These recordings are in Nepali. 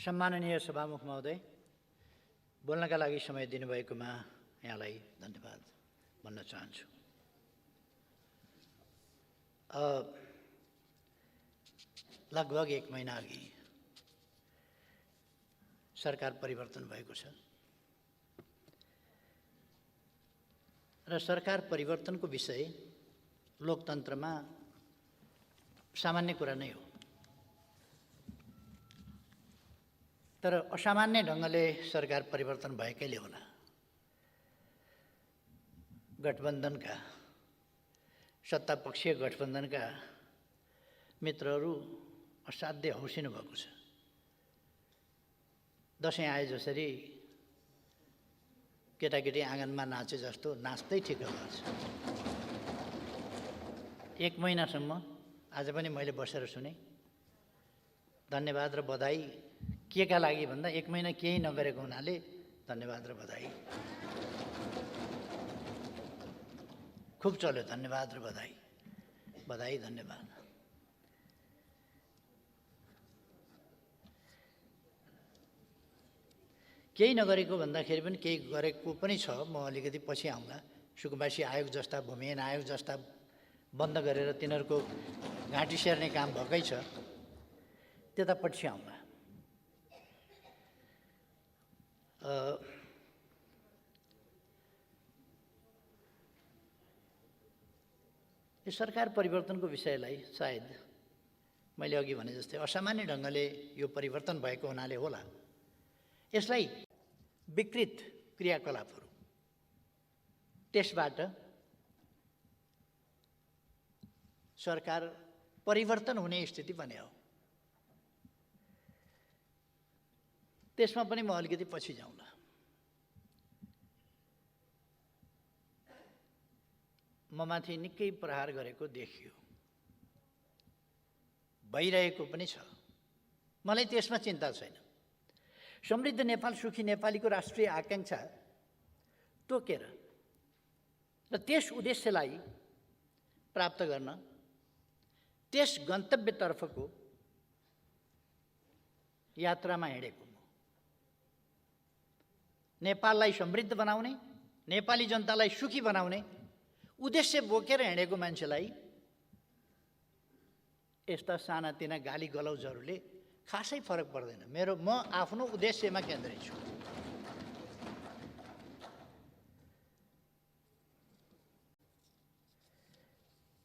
सम्माननीय सभामुख महोदय, बोल्नका लागि समय दिनुभएकोमा यहाँलाई धन्यवाद भन्न चाहन्छु। लगभग 1 महिना अघि सरकार परिवर्तन भएको छ र सरकार परिवर्तनको विषय लोकतन्त्रमा सामान्य कुरा नै हो। तर असामान्य ढङ्गले सरकार परिवर्तन भएकैले होला गठबन्धनका सत्तापक्षीय गठबन्धनका मित्रहरू असाध्य हौसिनु भएको छ। दसैँ आए जसरी केटाकेटी आँगनमा नाचे जस्तो नाच्दै ठिक भएको छ। 1 महिनासम्म आज पनि मैले बसेर सुने। धन्यवाद र बधाई के का लागि भन्दा 1 महिना केही नगरेको हुनाले धन्यवाद र बधाई। खुब चल्यो धन्यवाद र बधाई, बधाई धन्यवाद। केही नगरेको भन्दाखेरि पनि केही गरेको पनि छ। म अलिकति पछि आउँला। सुकुम्बासी आयोग जस्ता, भूमिहीन आयोग जस्ता बन्द गरेर तिनीहरूको घाँटी सेर्ने काम भएकै छ, त्यता पछि आउँला। यो सरकार परिवर्तनको विषयलाई सायद मैले अघि भने जस्तै असामान्य ढङ्गले यो परिवर्तन भएको हुनाले होला यसलाई विकृत क्रियाकलापहरू त्यसबाट सरकार परिवर्तन हुने स्थिति बन्यो। त्यसमा पनि म अलिकति पछि जाउँला। म माथि निकै प्रहार गरेको देखियो, भइरहेको पनि छ। मलाई त्यसमा चिन्ता छैन। समृद्ध नेपाल, सुखी नेपालीको राष्ट्रिय आकांक्षा तोकेर र त्यस उद्देश्यलाई प्राप्त गर्न त्यस गन्तव्यतर्फको यात्रामा हिँडेको म। नेपाललाई समृद्ध बनाउने, नेपाली जनतालाई सुखी बनाउने उद्देश्य बोकेर हिँडेको मान्छेलाई यस्ता सानातिना गाली गलौजहरूले खासै फरक पर्दैन। म आफ्नो उद्देश्यमा केन्द्रित छु।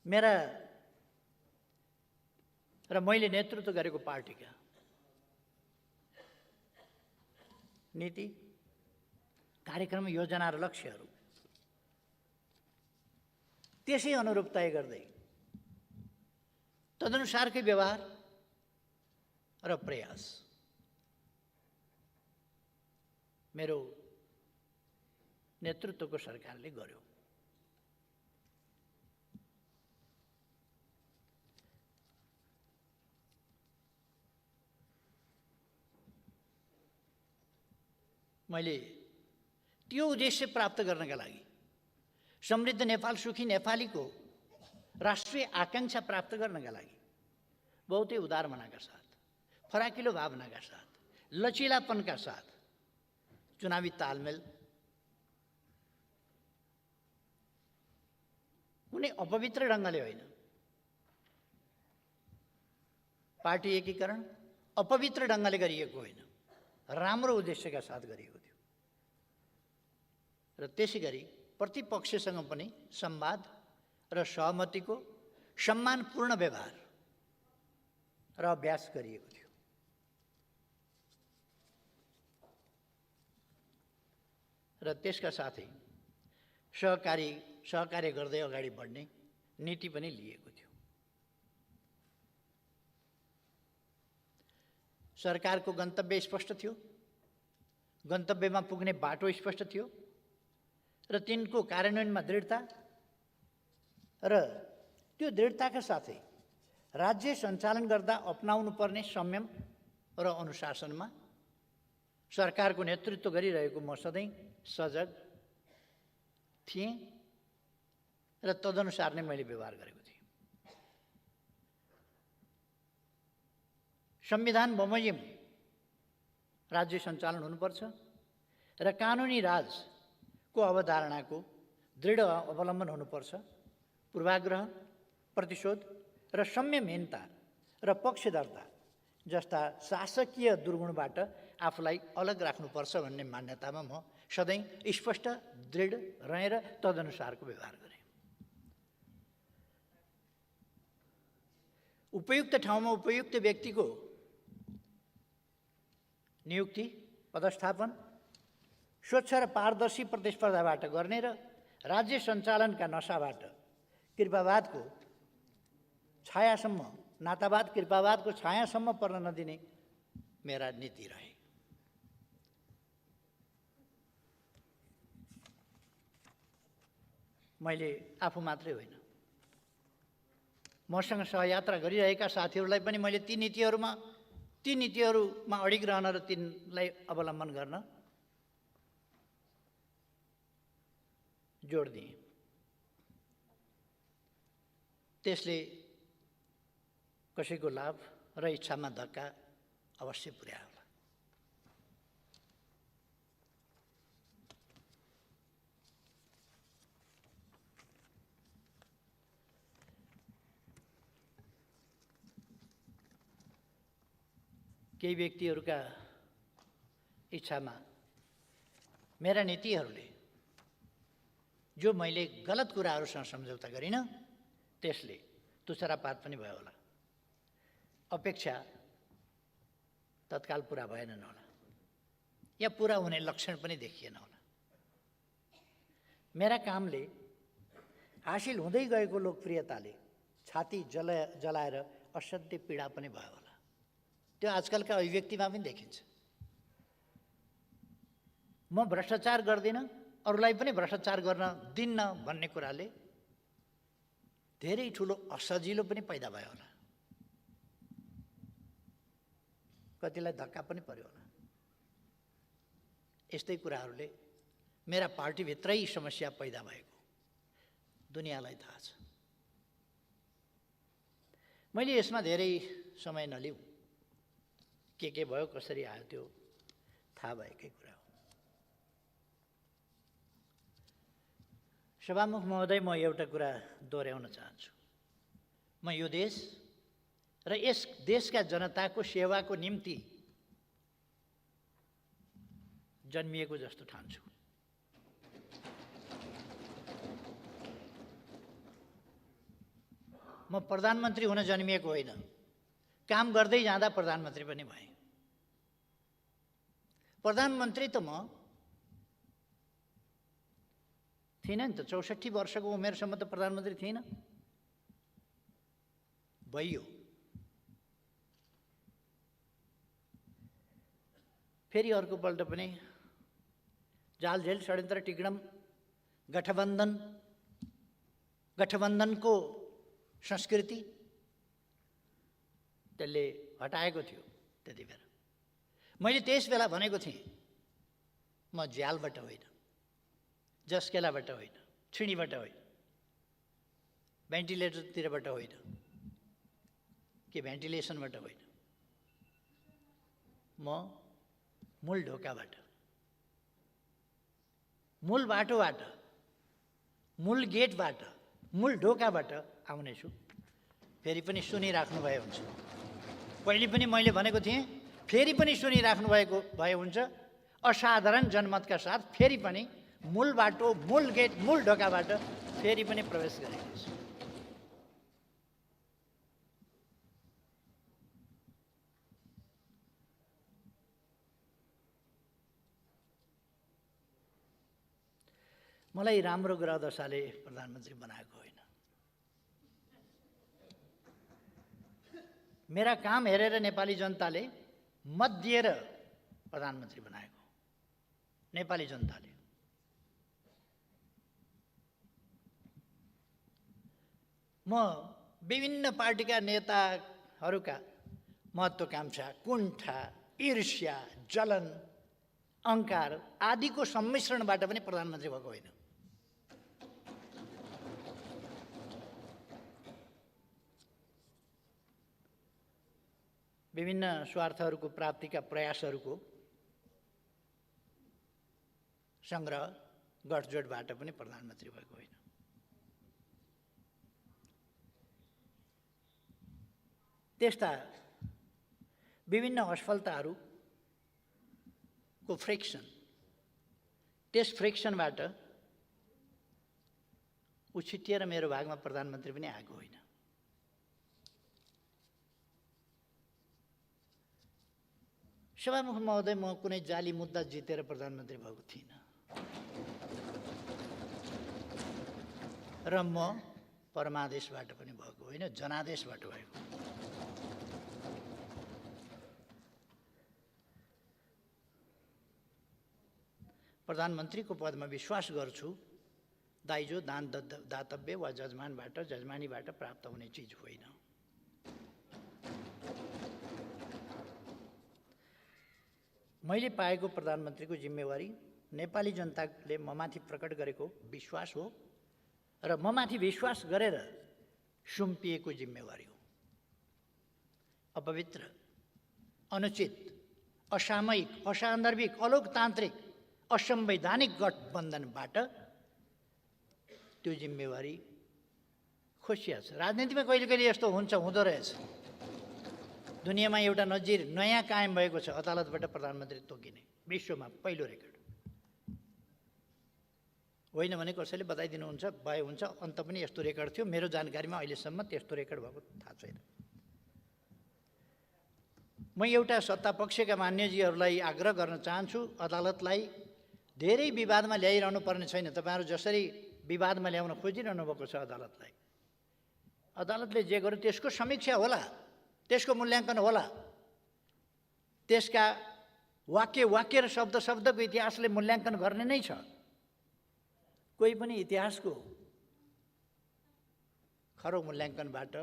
मेरा र मैले नेतृत्व गरेको पार्टीका नीति, कार्यक्रम, योजना र लक्ष्यहरू त्यसै अनुरूप तय गर्दै तदनुसारकै व्यवहार र प्रयास मेरो नेतृत्वको सरकारले गर्यो। मैले त्यो उद्देश्य प्राप्त गर्नका लागि, समृद्ध नेपाल, सुखी नेपालीको राष्ट्रिय आकांक्षा प्राप्त गर्नका लागि बहुतै उदार मनाका साथ, फराकिलो भावनाका साथ, लचिलापनका साथ चुनावी तालमेल कुनै अपवित्र ढङ्गले होइन, पार्टी एकीकरण अपवित्र ढङ्गले गरिएको होइन, राम्रो उद्देश्यका साथ गरिएको थियो। र त्यसै गरी प्रतिपक्षसँग पनि संवाद र सहमतिको सम्मानपूर्ण व्यवहार र अभ्यास गरिएको थियो। र त्यसका साथै सहकार्य गर्दै अगाडि बढ्ने नीति पनि लिएको थियो। सरकारको गन्तव्य स्पष्ट थियो, गन्तव्यमा पुग्ने बाटो स्पष्ट थियो र तिनको कार्यान्वयनमा दृढता र त्यो दृढताका साथै राज्य सञ्चालन गर्दा अपनाउनु पर्ने संयम र अनुशासनमा सरकारको नेतृत्व गरिरहेको म सधैँ सजग थिएँ र तदनुसार नै मैले व्यवहार गरेको थिएँ। संविधान बमोजिम राज्य सञ्चालन हुनुपर्छ र कानुनी राजको अवधारणाको दृढ अवलम्बन हुनुपर्छ। पूर्वाग्रह, प्रतिशोध र संयमहीनता र पक्षधरता जस्ता शासकीय दुर्गुणबाट आफूलाई अलग राख्नुपर्छ भन्ने मान्यतामा म सधैँ स्पष्ट, दृढ रहेर तदनुसारको व्यवहार गरेँ। उपयुक्त ठाउँमा उपयुक्त व्यक्तिको नियुक्ति, पदस्थापन स्वच्छ र पारदर्शी प्रतिस्पर्धाबाट गर्ने र राज्य सञ्चालनका नशाबाट कृपावादको छायासम्म, नातावाद कृपावादको छायासम्म पर्न नदिने मेरा नीति रहे। मैले आफू मात्रै होइन, मसँग सहयात्रा गरिरहेका साथीहरूलाई पनि मैले ती नीतिहरूमा अडिग रहन र तिनलाई अवलम्बन गर्न जोड दिएँ। त्यसले कसैको लाभ र इच्छामा धक्का अवश्य पुर्यायो होला। केही व्यक्तिहरूका इच्छामा मेरा नीतिहरूले जो मैले गलत कुराहरूसँग सम्झौता गरिनँ त्यसले तुच्छरापात पनि भयो होला, अपेक्षा तत्काल पुरा भएनन् होला या पुरा हुने लक्षण पनि देखिएन होला। मेरा कामले हासिल हुँदै गएको लोकप्रियताले छाती जलाएर असाध्य पीडा पनि भयो होला। त्यो आजकलका अभिव्यक्तिमा पनि देखिन्छ। म भ्रष्टाचार गर्दिनँ, अरूलाई पनि भ्रष्टाचार गर्न दिन्न भन्ने कुराले धेरै ठुलो असजिलो पनि पैदा भयो होला, कतिलाई धक्का पनि पर्यो होला। यस्तै कुराहरूले मेरा पार्टीभित्रै समस्या पैदा भएको दुनियाँलाई थाहा छ। मैले यसमा धेरै समय नलिउँ, के भयो कसरी आयो त्यो थाहा भएकै कुरा हो। सभामुख महोदय, म एउटा कुरा दोहोऱ्याउन चाहन्छु। म यो देश र यस देशका जनताको सेवाको निम्ति जन्मिएको जस्तो ठान्छु। म प्रधानमन्त्री हुन जन्मिएको होइन, काम गर्दै जाँदा प्रधानमन्त्री पनि भएँ। प्रधानमन्त्री त म थिइनँ नि त, 64 वर्षको उमेरसम्म त प्रधानमन्त्री थिइनँ। भइयो, फेरि अर्कोपल्ट पनि जालझेल षड्यन्त्र टिग्डम गठबन्धनको संस्कृति त्यसले हटाएको थियो। त्यति बेला मैले त्यस बेला भनेको थिएँ, म ज्यालबाट होइन, जस्केलाबाट होइन, छिणीबाट होइन, भेन्टिलेटरतिरबाट होइन, कि भेन्टिलेसनबाट होइन, म मूल ढोकाबाट, मूल बाटोबाट, मूल गेटबाट, मूल ढोकाबाट आउनेछु। फेरि पनि सुनिराख्नु भए हुन्छ। पहिले पनि मैले भनेको थिएँ, फेरि पनि सुनिराख्नु भए हुन्छ। असाधारण जनमतका साथ फेरि पनि मूल बाटो, मूल गेट, मूल ढोकाबाट फेरि पनि प्रवेश गरेको छु। मलाई राम्रो ग्रह दशाले प्रधानमन्त्री बनाएको होइन। मेरा काम हेरेर नेपाली जनताले मत दिएर प्रधानमन्त्री बनाएको। नेपाली जनताले म विभिन्न पार्टीका नेताहरूका महत्त्वाकांक्षा, कुण्ठा, ईर्ष्या, जलन, अहङ्कार आदिको सम्मिश्रणबाट पनि प्रधानमन्त्री भएको होइन। विभिन्न स्वार्थहरूको प्राप्तिका प्रयासहरूको सङ्ग्रह गठजोडबाट पनि प्रधानमन्त्री भएको होइन। त्यस्ता विभिन्न असफलताहरूको फ्रिक्सन, त्यस फ्रिक्सनबाट उछिटिएर मेरो भागमा प्रधानमन्त्री पनि आएको होइन। सभामुख महोदय, म कुनै जाली मुद्दा जितेर प्रधानमन्त्री भएको थिइनँ र म परमादेशबाट पनि भएको होइन, जनादेशबाट भएको। प्रधानमन्त्रीको पदमा विश्वास गर्छु, दाइजो दान दातव्य वा जजमानबाट जजमानीबाट प्राप्त हुने चिज होइन। मैले पाएको प्रधानमन्त्रीको जिम्मेवारी नेपाली जनताले ममाथि प्रकट गरेको विश्वास हो र ममाथि विश्वास गरेर सुम्पिएको जिम्मेवारी हो। अपवित्र, अनुचित, असामयिक, असान्दर्भिक, अलोकतान्त्रिक, असंवैधानिक गठबन्धनबाट त्यो जिम्मेवारी खोसिया छ। राजनीतिमा कहिले कहिले यस्तो हुन्छ, हुँदो रहेछ। दुनियाँमा एउटा नयाँ कायम भएको छ, अदालतबाट प्रधानमन्त्री तोकिने, विश्वमा पहिलो रेकर्ड होइन भने कसैले बताइदिनुहुन्छ भए हुन्छ। अन्त पनि यस्तो रेकर्ड थियो, मेरो जानकारीमा अहिलेसम्म त्यस्तो रेकर्ड भएको थाहा छैन। म एउटा सत्तापक्षका मान्यजीहरूलाई आग्रह गर्न चाहन्छु, अदालतलाई धेरै विवादमा ल्याइरहनु पर्ने छैन। तपाईँहरू जसरी विवादमा ल्याउन खोजिरहनु भएको छ अदालतलाई, अदालतले जे गर्यो त्यसको समीक्षा होला, त्यसको मूल्याङ्कन होला। त्यसका वाक्य र शब्दको इतिहासले मूल्याङ्कन गर्ने नै छ। कोही पनि इतिहासको खरो मूल्याङ्कनबाट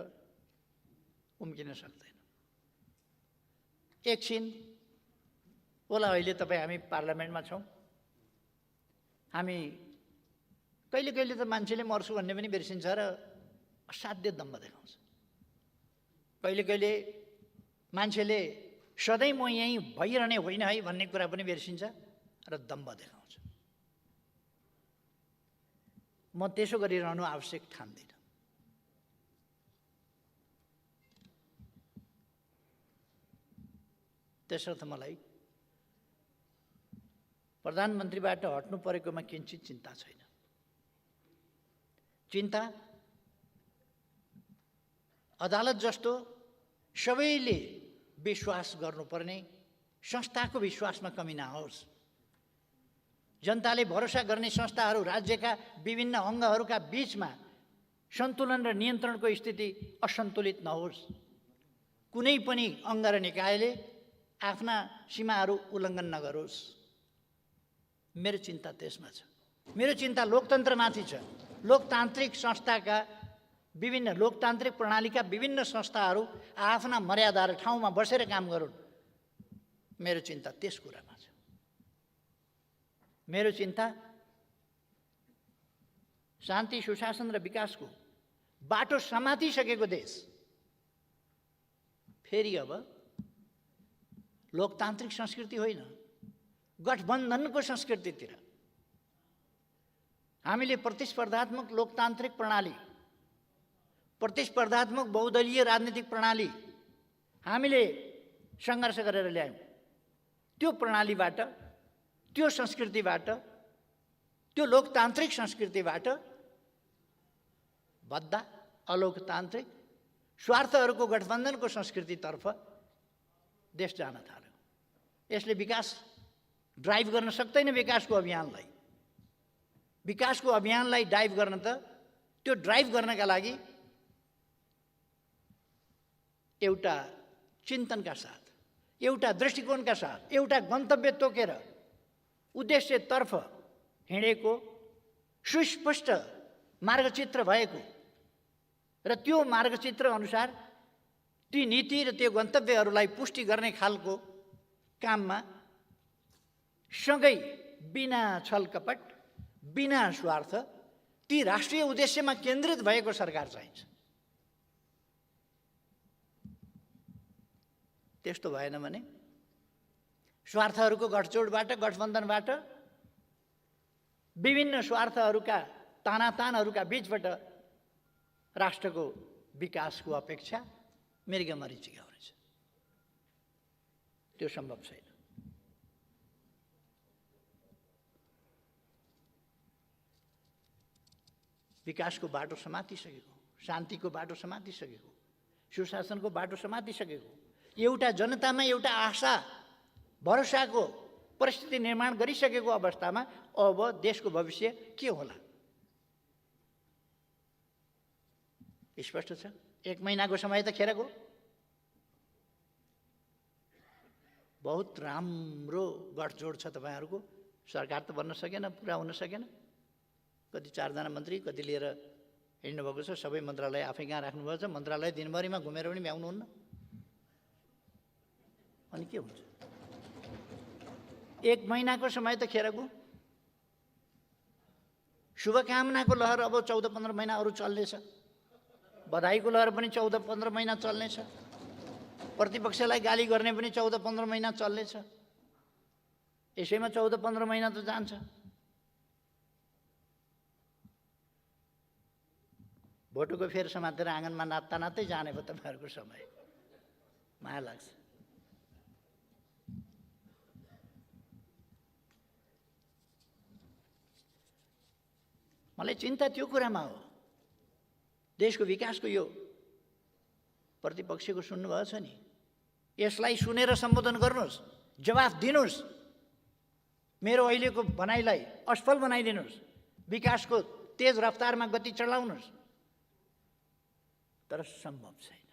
उम्किन सक्दैन। एकछिन होला, अहिले हामी पार्लियामेन्टमा छौँ। हामी कहिले कहिले त मान्छेले मर्छु भन्ने पनि बिर्सिन्छ र असाध्य दम्भ देखाउँछ। कहिले कहिले मान्छेले सधैँ म यहीँ भइरहने होइन है भन्ने कुरा पनि बिर्सिन्छ र दम्भ देखाउँछ। म त्यसो गरिरहनु आवश्यक ठान्दिनँ। त्यसर्थ मलाई प्रधानमन्त्रीबाट हट्नु परेकोमा किञ्चित चिन्ता छैन। चिन्ता अदालत जस्तो सबैले विश्वास गर्नुपर्ने संस्थाको विश्वासमा कमी नहोस्। जनताले भरोसा गर्ने संस्थाहरू, राज्यका विभिन्न अङ्गहरूका बीचमा सन्तुलन र नियन्त्रणको स्थिति असन्तुलित नहोस्। कुनै पनि अङ्ग र निकायले आफ्ना सीमाहरू उल्लङ्घन नगरोस्। मेरो चिन्ता त्यसमा छ। मेरो चिन्ता लोकतन्त्रमाथि छ। लोकतान्त्रिक संस्थाका विभिन्न लोकतान्त्रिक प्रणालीका विभिन्न संस्थाहरू आफ्ना मर्यादा र ठाउँमा बसेर काम गरून्। मेरो चिन्ता त्यस कुरामा छ। मेरो चिन्ता शान्ति, सुशासन र विकासको बाटो समातिसकेको देश फेरि अब लोकतान्त्रिक संस्कृति होइन, गठबन्धनको संस्कृतितिर हामीले प्रतिस्पर्धात्मक लोकतान्त्रिक प्रणाली, प्रतिस्पर्धात्मक बहुदलीय राजनीतिक प्रणाली हामीले सङ्घर्ष गरेर ल्यायौँ। त्यो प्रणालीबाट, त्यो संस्कृतिबाट, त्यो लोकतान्त्रिक संस्कृतिबाट बद्दा अलोकतान्त्रिक स्वार्थहरूको गठबन्धनको संस्कृतितर्फ देश जान थाल्यो। यसले विकास ड्राइभ गर्न सक्दैन। विकासको अभियानलाई ड्राइभ गर्न त, त्यो ड्राइभ गर्नका लागि एउटा चिन्तनका साथ, एउटा दृष्टिकोणका साथ, एउटा गन्तव्य तोकेर उद्देश्यतर्फ हिँडेको सुस्पष्ट मार्गचित्र भएको र त्यो मार्गचित्र अनुसार ती नीति र त्यो गन्तव्यहरूलाई पुष्टि गर्ने खालको काममा सँगै बिना छलकपट, बिना स्वार्थ ती राष्ट्रिय उद्देश्यमा केन्द्रित भएको सरकार चाहिन्छ। त्यस्तो भएन भने स्वार्थहरूको गठजोडबाट, गठबन्धनबाट विभिन्न स्वार्थहरूका तानातानहरूका बीचबाट राष्ट्रको विकासको अपेक्षा मृग मरीचिका हुनेछ। त्यो सम्भव छैन। विकासको बाटो समातिसकेको, शान्तिको बाटो समातिसकेको, सुशासनको बाटो समातिसकेको, एउटा जनतामा एउटा आशा भरोसाको परिस्थिति निर्माण गरिसकेको अवस्थामा अब देशको भविष्य के होला? स्पष्ट छ। 1 महिनाको समय त खेर गयो। बहुत राम्रो गठजोड छ तपाईँहरूको। सरकार त बन्न सकेन, पुरा हुन सकेन। कति 4 जना मन्त्री कति लिएर हिँड्नुभएको छ। सबै मन्त्रालय आफै कहाँ राख्नुभएको छ। मन्त्रालय दिनभरिमा घुमेर पनि भ्याउनुहुन्न। अनि के हुन्छ? 1 महिनाको समय त खेर गयो। शुभकामनाको लहर अब 14-15 महिना अरू चल्नेछ। बधाईको लहर पनि 14-15 महिना चल्नेछ। प्रतिपक्षलाई गाली गर्ने पनि 14-15 महिना चल्नेछ। यसैमा 14-15 महिना त जान्छ। भोटोको फेर समातेर आँगनमा नाच्दा नाच्दै जाने भयो तपाईँहरूको समय। माया लाग्छ। मलाई चिन्ता त्यो कुरामा हो। देशको विकासको यो प्रतिपक्षको सुन्नुभएको छ नि, यसलाई सुनेर सम्बोधन गर्नुहोस्, जवाफ दिनुहोस्, मेरो अहिलेको भनाइलाई असफल बनाइदिनुहोस्, विकासको तेज रफ्तारमा गति चढाउनुहोस्। तर सम्भव छैन,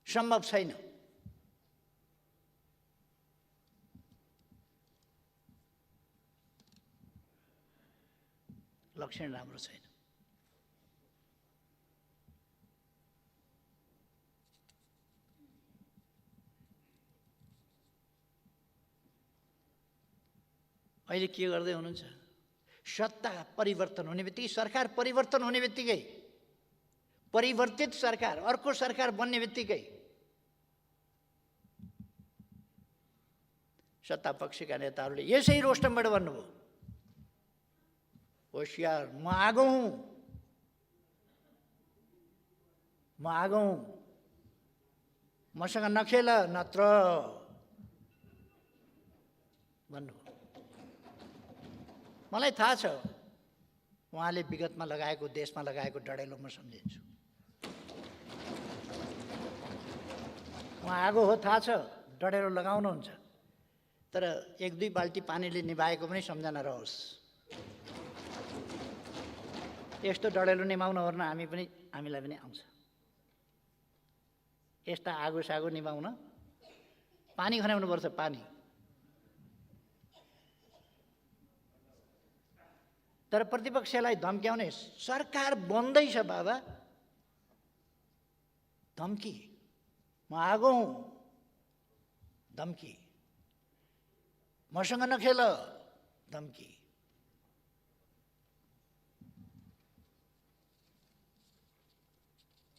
सम्भव छैन। लक्षण राम्रो छैन। अहिले के गर्दै हुनुहुन्छ? सत्ता परिवर्तन हुने बित्तिकै, सरकार परिवर्तन हुने बित्तिकै, परिवर्तित सरकार अर्को सरकार बन्ने बित्तिकै सत्ता पक्षका नेताहरूले यसै रोस्टमबाट भन्नुभयो, होशियार, म आगो हुँ, म आगो हुँ, मसँग नखेल नत्र भन्नुभयो। मलाई थाहा छ उहाँले विगतमा लगाएको, देशमा लगाएको डढेलो म सम्झिन्छु। उहाँ आगो हो, थाहा छ, डढेलो लगाउनुहुन्छ। तर 1-2 बाल्टी पानीले निभाएको पनि सम्झना रहोस्। यस्तो डढेलो निभाउन ओर्न हामीलाई पनि आउँछ। यस्ता आगो सागो निभाउन पानी खनाउनुपर्छ, पानी। तर प्रतिपक्षलाई धम्क्याउने, सरकार बन्दैछ बाबा, धम्की, म आगो हुँ, धम्की, मसँग नखेल, धम्की।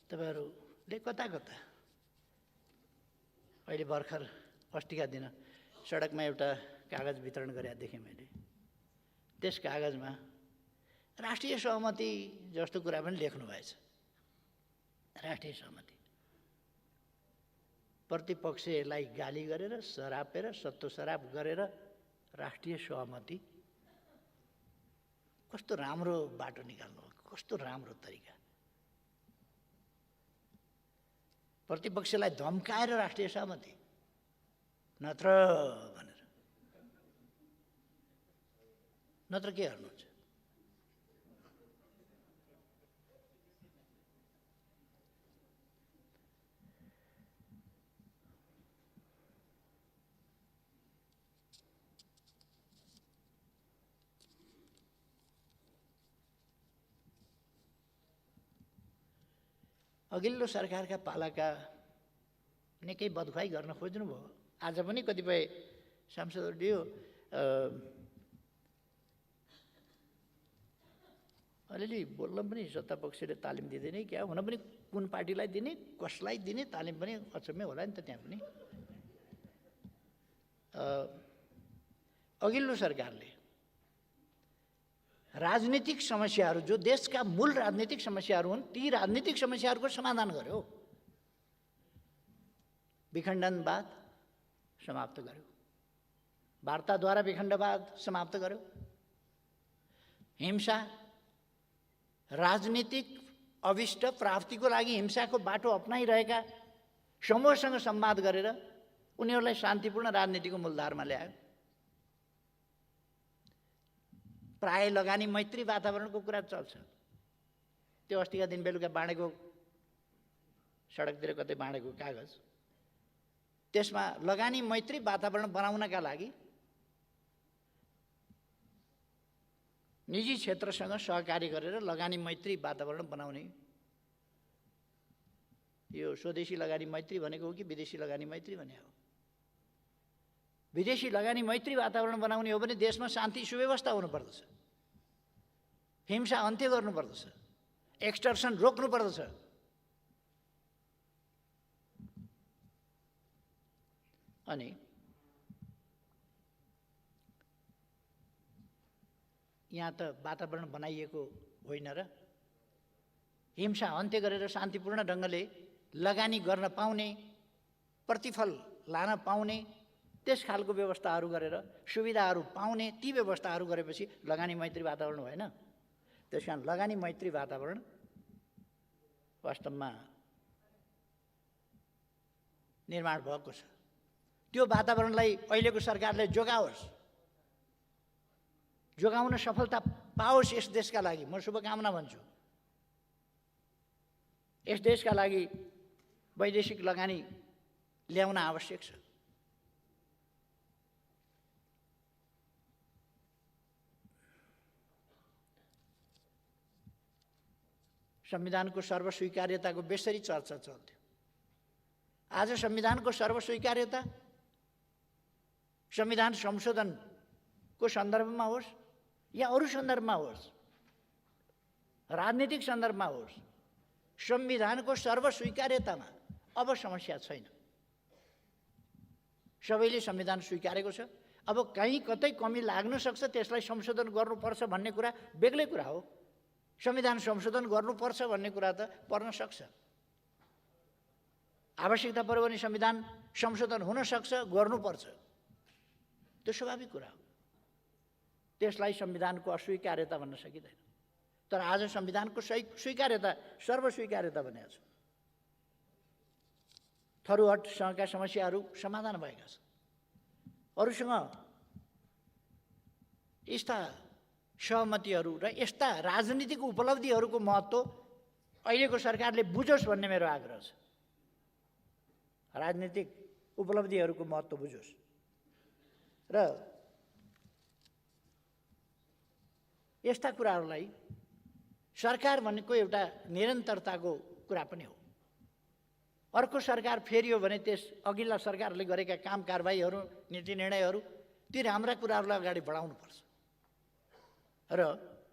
तपाईँहरूले कता कता अहिले भर्खर अस्तिका दिन सडकमा एउटा कागज वितरण गरेका देखेँ मैले। त्यस कागजमा राष्ट्रिय सहमति जस्तो कुरा पनि लेख्नु भएछ। राष्ट्रिय सहमति, प्रतिपक्षलाई गाली गरेर, सरापेर, सत्तो सराप गरेर राष्ट्रिय सहमति। कस्तो राम्रो बाटो निकाल्नु, कस्तो राम्रो तरिका। प्रतिपक्षलाई धम्काएर राष्ट्रिय सहमति, नत्र भनेर, नत्र के गर्नुहुन्छ? अघिल्लो सरकारका पालाका निकै बदखुवाई गर्न खोज्नुभयो। आज पनि कतिपय सांसदहरूले अलिअलि बोल्न पनि सत्तापक्षले तालिम दिँदैन क्या, हुन पनि कुन पार्टीलाई दिने, कसलाई दिने तालिम पनि अचम्मै होला नि त। त्यहाँ पनि अघिल्लो सरकारले राजनीतिक समस्याहरू जो देशका मूल राजनीतिक समस्याहरू हुन् ती राजनीतिक समस्याहरूको समाधान गर्यो। विखण्डनवाद समाप्त गर्यो, वार्ताद्वारा विखण्डवाद समाप्त गर्यो, हिंसा राजनीतिक अभिष्ट प्राप्तिको लागि हिंसाको बाटो अपनाइरहेका समूहसँग संवाद गरेर उनीहरूलाई शान्तिपूर्ण राजनीतिको मूलधारमा ल्यायो। प्राय लगानी मैत्री वातावरणको कुरा चल्छ। त्यो अस्तिका दिन बेलुका बाँडेको सडकतिर कतै बाँडेको कागज, त्यसमा लगानी मैत्री वातावरण बनाउनका लागि निजी क्षेत्रसँग सहकार्य गरेर लगानी मैत्री वातावरण बनाउने, यो स्वदेशी लगानी मैत्री भनेको हो कि विदेशी लगानी मैत्री भने हो? विदेशी लगानी मैत्री वातावरण बनाउने हो भने देशमा शान्ति सुव्यवस्था हुनुपर्दछ, हिंसा अन्त्य गर्नुपर्दछ, एक्सटर्सन रोक्नुपर्दछ। अनि यहाँ त वातावरण बनाइएको होइन र हिंसा अन्त्य गरेर शान्तिपूर्ण ढङ्गले लगानी गर्न पाउने, प्रतिफल लान पाउने त्यस खालको व्यवस्थाहरू गरेर सुविधाहरू पाउने ती व्यवस्थाहरू गरेपछि लगानी मैत्री वातावरण भएन। त्यस कारण लगानी मैत्री वातावरण वास्तवमा निर्माण भएको छ। त्यो वातावरणलाई अहिलेको सरकारले जोगाओस्, जोगाउन सफलता पाओस् यस देशका लागि म शुभकामना भन्छु। यस देशका लागि वैदेशिक लगानी ल्याउन आवश्यक छ। संविधानको सर्वस्वीकार्यताको बेसरी चर्चा चल्थ्यो। आज संविधानको सर्वस्वीकार्यता संविधान संशोधनको सन्दर्भमा होस् या अरू सन्दर्भमा होस्, राजनीतिक सन्दर्भमा होस्, संविधानको सर्वस्वीकार्यतामा अब समस्या छैन। सबैले संविधान स्वीकारेको छ। अब कहीँ कतै कमी लाग्न सक्छ, त्यसलाई संशोधन गर्नुपर्छ भन्ने कुरा बेग्लै कुरा हो। संविधान संशोधन गर्नुपर्छ भन्ने कुरा त पर्न सक्छ, आवश्यकता पर्यो भने संविधान संशोधन हुन सक्छ, गर्नुपर्छ, त्यो स्वाभाविक कुरा हो। त्यसलाई संविधानको अस्वीकार्यता भन्न सकिँदैन। तर आज संविधानको स्वीकार्यता, सर्वस्वीकार्यता भनेको छ। थरुहटसँगका समस्याहरू समाधान भएका छन्। अरूसँग यस्ता सहमतिहरू र यस्ता राजनीतिक उपलब्धिहरूको महत्त्व अहिलेको सरकारले बुझोस् भन्ने मेरो आग्रह छ। राजनीतिक उपलब्धिहरूको महत्त्व बुझोस् र यस्ता कुराहरूलाई सरकार भनेको एउटा निरन्तरताको कुरा पनि हो। अर्को सरकार फेरियो भने त्यस अघिल्ला सरकारले गरेका काम कारबाहीहरू, नीति निर्णयहरू, ती राम्रा कुराहरूलाई अगाडि बढाउनुपर्छ र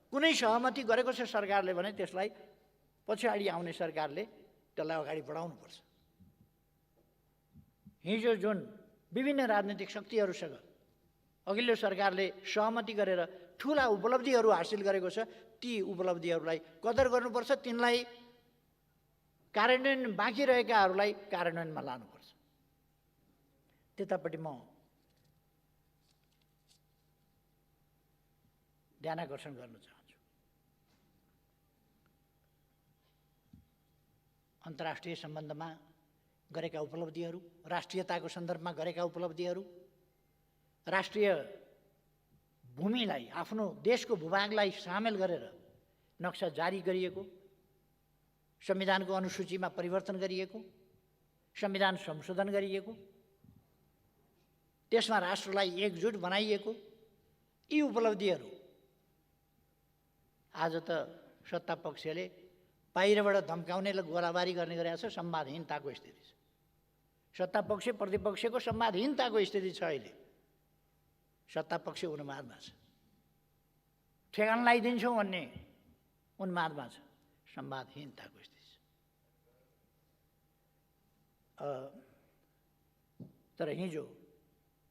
कुनै सहमति गरेको छ सरकारले भने त्यसलाई पछाडि आउने सरकारले त्यसलाई अगाडि बढाउनुपर्छ। हिजो जुन विभिन्न राजनीतिक शक्तिहरूसँग अघिल्लो सरकारले सहमति गरेर ठुला उपलब्धिहरू हासिल गरेको छ, ती उपलब्धिहरूलाई कदर गर्नुपर्छ, तिनलाई कार्यान्वयन बाँकी रहेकाहरूलाई कार्यान्वयनमा लानुपर्छ। त्यतापट्टि म ध्यानाकर्षण गर्न चाहन्छु। अन्तर्राष्ट्रिय सम्बन्धमा गरेका उपलब्धिहरू, राष्ट्रियताको सन्दर्भमा गरेका उपलब्धिहरू, राष्ट्रिय भूमिलाई, आफ्नो देशको भूभागलाई सामेल गरेर नक्सा जारी गरिएको, संविधानको अनुसूचीमा परिवर्तन गरिएको, संविधान संशोधन गरिएको, त्यसमा राष्ट्रलाई एकजुट बनाइएको, यी उपलब्धिहरू आज त सत्ता पक्षले बाहिरबाट धम्काउने र गोलाबारी गर्ने गरेको छ। संवादहीनताको स्थिति छ। सत्ता पक्ष प्रतिपक्षको संवादहीनताको स्थिति छ। अहिले सत्ता पक्ष उन्मादमा छ, ठेगान लगाइदिन्छौँ भन्ने उन्मादमा छ। संवादहीनताको स्थिति छ। तर हिजो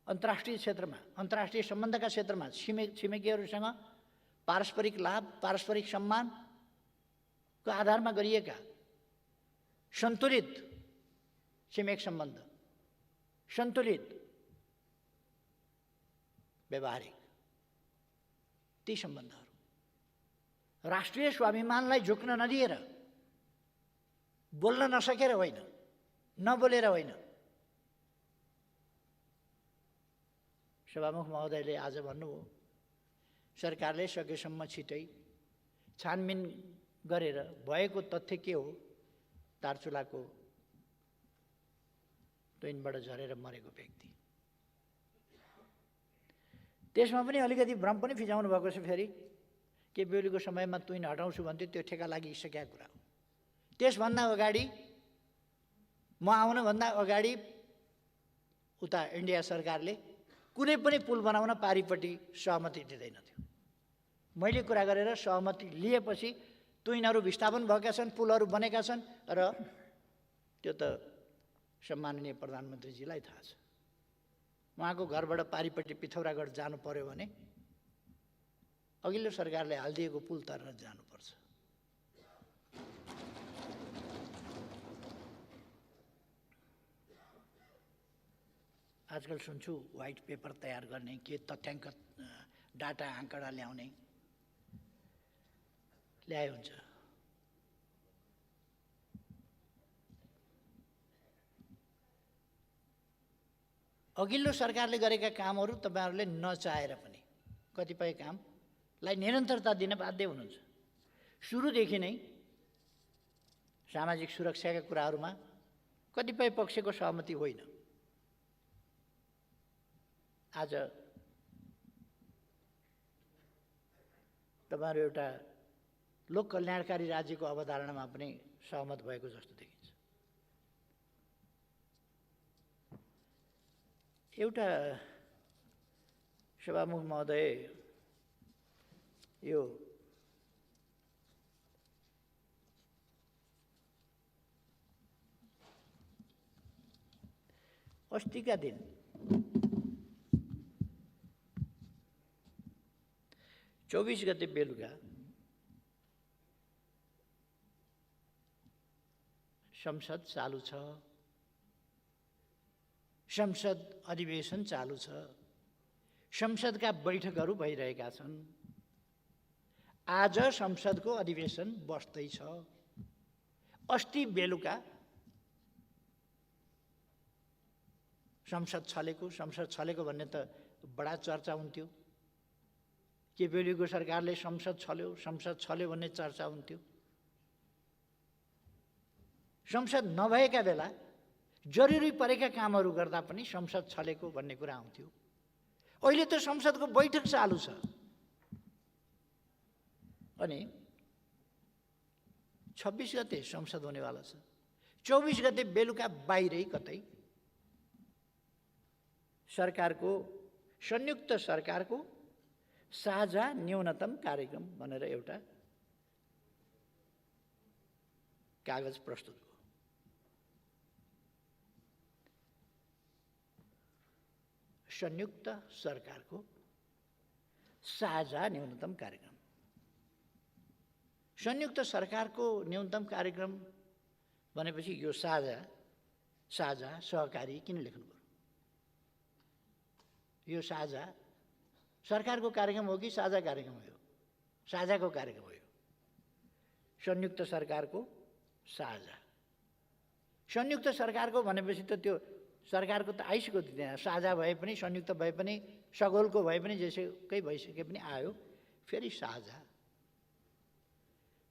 अन्तर्राष्ट्रिय क्षेत्रमा, अन्तर्राष्ट्रिय सम्बन्धका क्षेत्रमा छिमेकीहरूसँग पारस्परिक लाभ, पारस्परिक सम्मानको आधारमा गरिएका सन्तुलित छिमेक सम्बन्ध, सन्तुलित व्यवहारिक ती सम्बन्धहरू राष्ट्रिय स्वाभिमानलाई झुक्न नदिएर, बोल्न नसकेर होइन, नबोलेर होइन। सभामुख महोदयले आज भन्नुभयो, सरकारले सकेसम्म छिटै छानबिन गरेर भएको तथ्य के हो, दार्चुलाको ट्रेनबाट झरेर मरेको व्यक्ति, त्यसमा पनि अलिकति भ्रम पनि फिजाउनु भएको छ। फेरि के बेहुलीको समयमा तुइन हटाउँछु भन्थ्यो, त्यो ठेका लागिसकेका कुरा हो। त्यसभन्दा अगाडि, म आउनुभन्दा अगाडि उता इन्डिया सरकारले कुनै पनि पुल बनाउन पारिपट्टि सहमति दिँदैनथ्यो। मैले कुरा गरेर सहमति लिएपछि तुइनहरू विस्थापन भएका छन्, पुलहरू बनेका छन् र त्यो त सम्माननीय प्रधानमन्त्रीजीलाई थाहा छ। उहाँको घरबाट पारिपट्टि पिथौरागढ जानु पर्यो भने अघिल्लो सरकारले हालिदिएको पुल तरेर जानुपर्छ। आजकल सुन्छु व्हाइट पेपर तयार गर्ने, के तथ्याङ्क डाटा आँकडा ल्याउने, ल्याए हुन्छ। अघिल्लो सरकारले गरेका कामहरू तपाईहरूले नचाहेर पनि कतिपय कामलाई निरन्तरता दिन बाध्य हुनुहुन्छ। सुरुदेखि नै सामाजिक सुरक्षाका कुराहरूमा कतिपय पक्षको सहमति होइन। आज तपाईहरु एउटा लोक कल्याणकारी राज्यको अवधारणामा पनि सहमत भएको जस्तो देखिन्छ। एउटा सभामुख महोदय, यो अस्तिका दिन चौबीस गते बेलुका संसद चालू छ, संसद अधिवेशन चालू छ, संसदका बैठकहरू भइरहेका छन्। आज संसदको अधिवेशन बस्दैछ। अस्ति बेलुका संसद छलेको भन्ने त बडा चर्चा हुन्थ्यो। के बेलुको सरकारले संसद छल्यो भन्ने चर्चा हुन्थ्यो। संसद नभएका बेला जरुरी परेका कामहरू गर्दा पनि संसद छलेको भन्ने कुरा आउँथ्यो। अहिले त संसदको बैठक चालू छ अनि 26 गते संसद हुनेवाला छ। 24 गते बेलुका बाहिरै कतै संयुक्त सरकारको साझा न्यूनतम कार्यक्रम भनेर एउटा कागज प्रस्तुत भयो। संयुक्त सरकारको साझा न्यूनतम कार्यक्रम। संयुक्त सरकारको न्यूनतम कार्यक्रम भनेपछि यो साझा सहकारी किन लेख्नु पर्यो? यो साझा सरकारको कार्यक्रम हो कि साझा कार्यक्रम हो? साझाको कार्यक्रम हो। संयुक्त सरकारको साझा। संयुक्त सरकारको भनेपछि त त्यो सरकारको त आइसक्यो त्यहाँ। साझा भए पनि, संयुक्त भए पनि, सगोलको भए पनि, जेसुकै भइसके पनि आयो। फेरि साझा।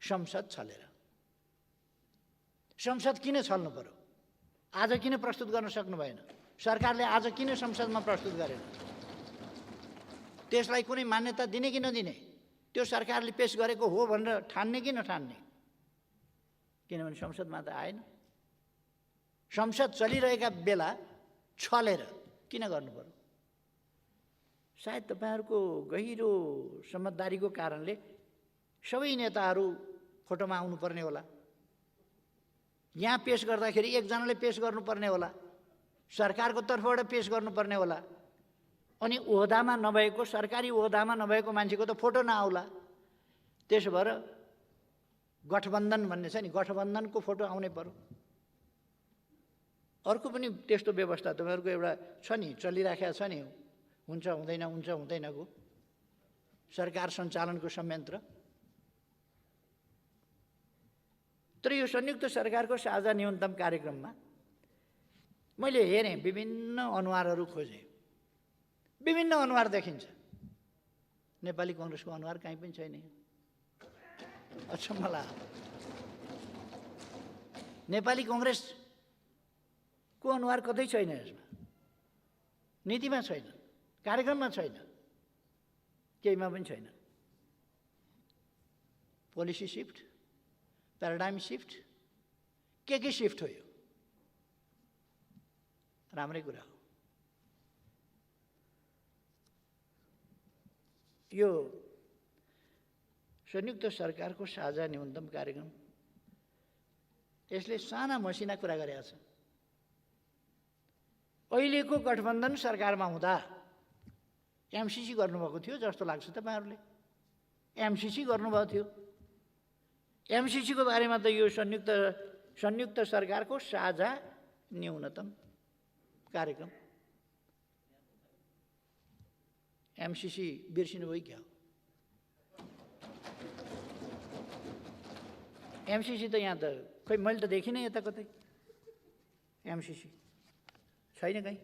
संसद छलेर। संसद किन छल्नु पर्यो? आज किन प्रस्तुत गर्न सक्नु भएन? सरकारले आज किन संसदमा प्रस्तुत गरेन? त्यसलाई कुनै मान्यता दिने कि नदिने? त्यो सरकारले पेश गरेको हो भनेर ठान्ने कि नठान्ने? किनभने संसदमा त आएन। संसद चलिरहेका बेला छलेर किन गर्नु पर्यो? सायद तपाईहरुको गहिरो समझदारीको कारणले सबै नेताहरू फोटोमा आउनु पर्ने होला। यहाँ पेश गर्दाखेरि एकजनाले पेश गर्नुपर्ने होला, सरकारको तर्फबाट पेश गर्नुपर्ने होला। अनि ओहदामा नभएको, सरकारी ओहदामा नभएको मान्छेको त फोटो नआउला। त्यसो भएर गठबन्धन भन्ने छ नि, गठबन्धनको फोटो आउनै पर्यो। अर्को पनि त्यस्तो व्यवस्था तपाईँहरूको एउटा छ नि, चलिराखेको छ नि, हुन्छ हुँदैनको सरकार सञ्चालनको संयन्त्र। तर यो संयुक्त सरकारको साझा न्यूनतम कार्यक्रममा मैले हेरेँ, विभिन्न अनुहारहरू खोजेँ, विभिन्न अनुहार देखिन्छ। नेपाली कांग्रेसको अनुहार कहीँ पनि छैन। अचम्म लाग्यो। नेपाली कांग्रेसको अनुहार कतै छैन, यसमा नीतिमा छैन, कार्यक्रममा छैन, केहीमा पनि छैन। पोलिसी शिफ्ट, प्याराडाइम शिफ्ट, के शिफ्ट हो? यो राम्रै कुरा हो। यो संयुक्त सरकारको साझा न्यूनतम कार्यक्रम, यसले साना मसिना कुरा गरेको छ। अहिलेको गठबन्धन सरकारमा हुँदा एमसीसी गर्नुभएको थियो जस्तो लाग्छ तपाईहरुले। एमसीसी गर्नुभएको थियो। एमसीसी को बारेमा त यो संयुक्त सरकारको साझा न्यूनतम कार्यक्रम, एमसीसी बिर्सिनु भयो क्या? एमसीसी त यहाँ त खै मैले त देखिनँ यता कतै। एमसीसी छैन कहीँ।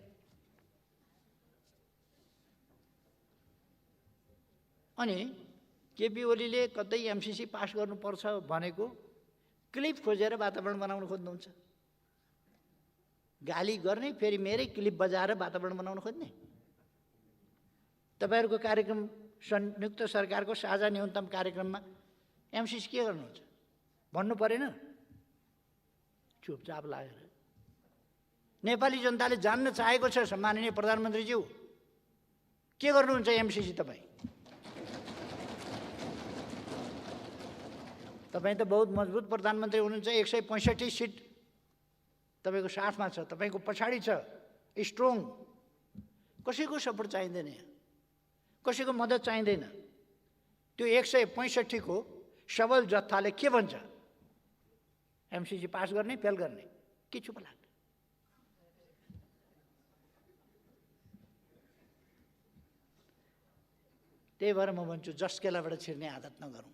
अनि केपी ओलीले कतै एमसीसी पास गर्नुपर्छ भनेको क्लिप खोजेर वातावरण बनाउन खोज्नुहुन्छ। गाली गर्ने, फेरि मेरै क्लिप बजाएर वातावरण बनाउन खोज्ने। तपाईहरुको कार्यक्रम, संयुक्त सरकारको साझा न्यूनतम कार्यक्रममा एमसीसी के गर्नुहुन्छ भन्नु परेन? चुपचाप लागेर नेपाली जनताले जान्न चाहेको छ। सम्माननीय प्रधानमन्त्रीज्यू, के गर्नुहुन्छ एमसीसी? तपाईं त बहुत मजबुत प्रधानमन्त्री हुनुहुन्छ। 165 सिट तपाईको साथमा छ, तपाईको पछाडी छ, स्ट्रङ। कसैको सपोर्ट चाहिँदैन, कसैको मद्दत चाहिँदैन। त्यो 165 को सबल जत्थाले के भन्छ? एमसीसी पास गर्ने, फेल गर्ने, के चुप लाग्छ? त्यही भएर म भन्छु, जस्केलाबाट छिर्ने आदत नगरौँ।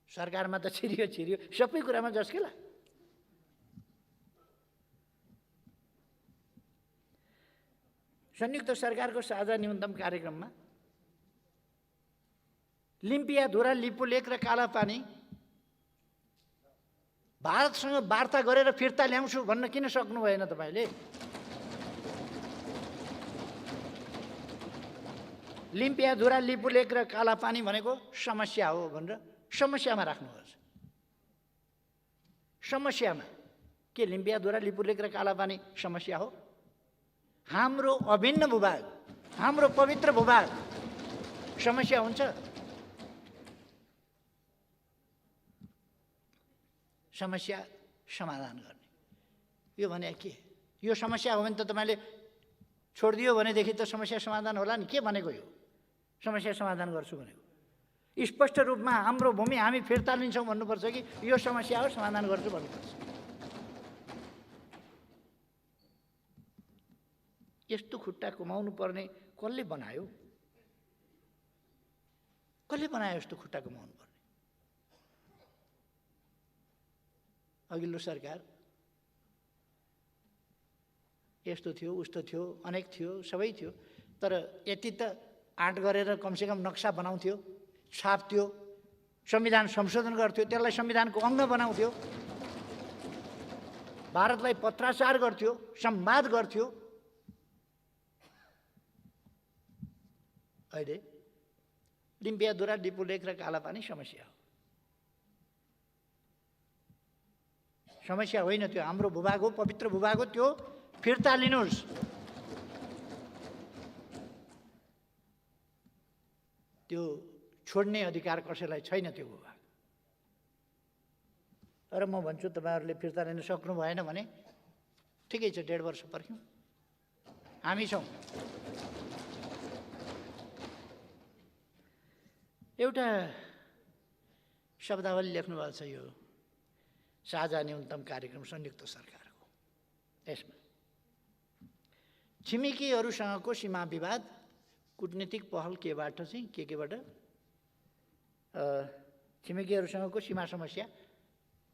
सरकारमा त छिरियो, सबै कुरामा जस्केला। संयुक्त सरकारको साझा न्यूनतम कार्यक्रममा लिम्पियाधुरा, लिपुलेक र कालापानी भारतसँग वार्ता गरेर फिर्ता ल्याउँछु भन्न किन सक्नु भएन तपाईले? लिम्पियाधुरा, लिपुलेक र कालापानी भनेको समस्या हो भनेर समस्यामा राख्नुहोस्। समस्यामा के लिम्पियाधुरा, लिपुलेक र कालापानी समस्या हो? हाम्रो अभिन्न भूभाग, हाम्रो पवित्र भूभाग समस्या हुन्छ? समस्या समाधान गर्ने, यो भने के? यो समस्या हो भने त तपाईले छोडिदियो भनेदेखि त समस्या समाधान होला नि। के भनेको यो? समस्या समाधान गर्छु भनेको स्पष्ट रूपमा हाम्रो भूमि हामी फिर्ता लिन्छौँ भन्नुपर्छ कि यो समस्या हो समाधान गर्छु भन्नुपर्छ? यस्तो खुट्टा कमाउनु पर्ने कसले बनायो? कसले बनायो यस्तो खुट्टा कमाउनु पर्ने? अघिल्लो सरकार यस्तो थियो, उस्तो थियो, अनेक थियो, सबै थियो। तर यति त आँट गरेर कमसेकम नक्सा बनाउँथ्यो, छाप्थ्यो, संविधान संशोधन गर्थ्यो, त्यसलाई संविधानको अंग बनाउँथ्यो, भारतलाई पत्राचार गर्थ्यो, संवाद गर्थ्यो। अहिले लिम्पियाधुरा, लिपुलेक र कालापानी समस्या हो। समस्या होइन, त्यो हाम्रो भूभाग हो, पवित्र भूभाग हो। त्यो फिर्ता लिनुहोस्। त्यो छोड्ने अधिकार कसैलाई छैन त्यो भूभाग। र म भन्छु तपाईहरुले फिर्ता लिन सक्नु भएन भने ठिकै छ, 1.5 वर्ष पर्ख्यौं, हामी छौं। एउटा शब्दावली लेख्नुभएको छ यो साझा न्यूनतम कार्यक्रम संयुक्त सरकारको। यसमा छिमेकीहरूसँगको सीमा विवाद कूटनीतिक पहल केबाट चाहिँ केबाट छिमेकीहरूसँगको सीमा समस्या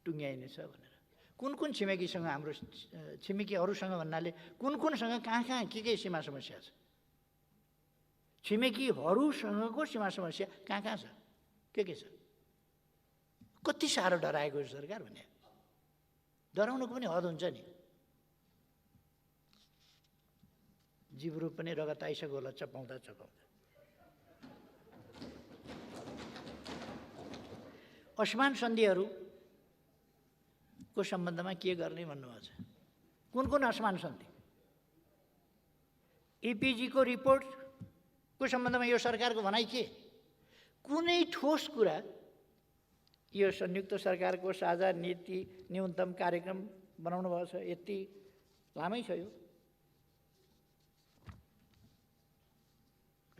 टुङ्ग्याइनेछ भनेर। कुन छिमेकीसँग हाम्रो छिमेकीहरूसँग भन्नाले कुनसँग कहाँ के सीमा समस्या छ? छिमेकीहरूसँगको सीमा समस्या कहाँ छ? के छ? कति साह्रो डराएको सरकार भने डराउनुको पनि हद हुन्छ नि। जिब्रो पनि रगत आइसक्यो होला चपाउँदा। असमान सन्धिहरूको सम्बन्धमा के गर्ने भन्नुभएको छ? कुन असमान सन्धि? इपिजीको रिपोर्टको सम्बन्धमा यो सरकारको भनाइ के? कुनै ठोस कुरा यो संयुक्त सरकारको साझा नीति न्यूनतम कार्यक्रम बनाउनु भएको छ। यति लामै छ यो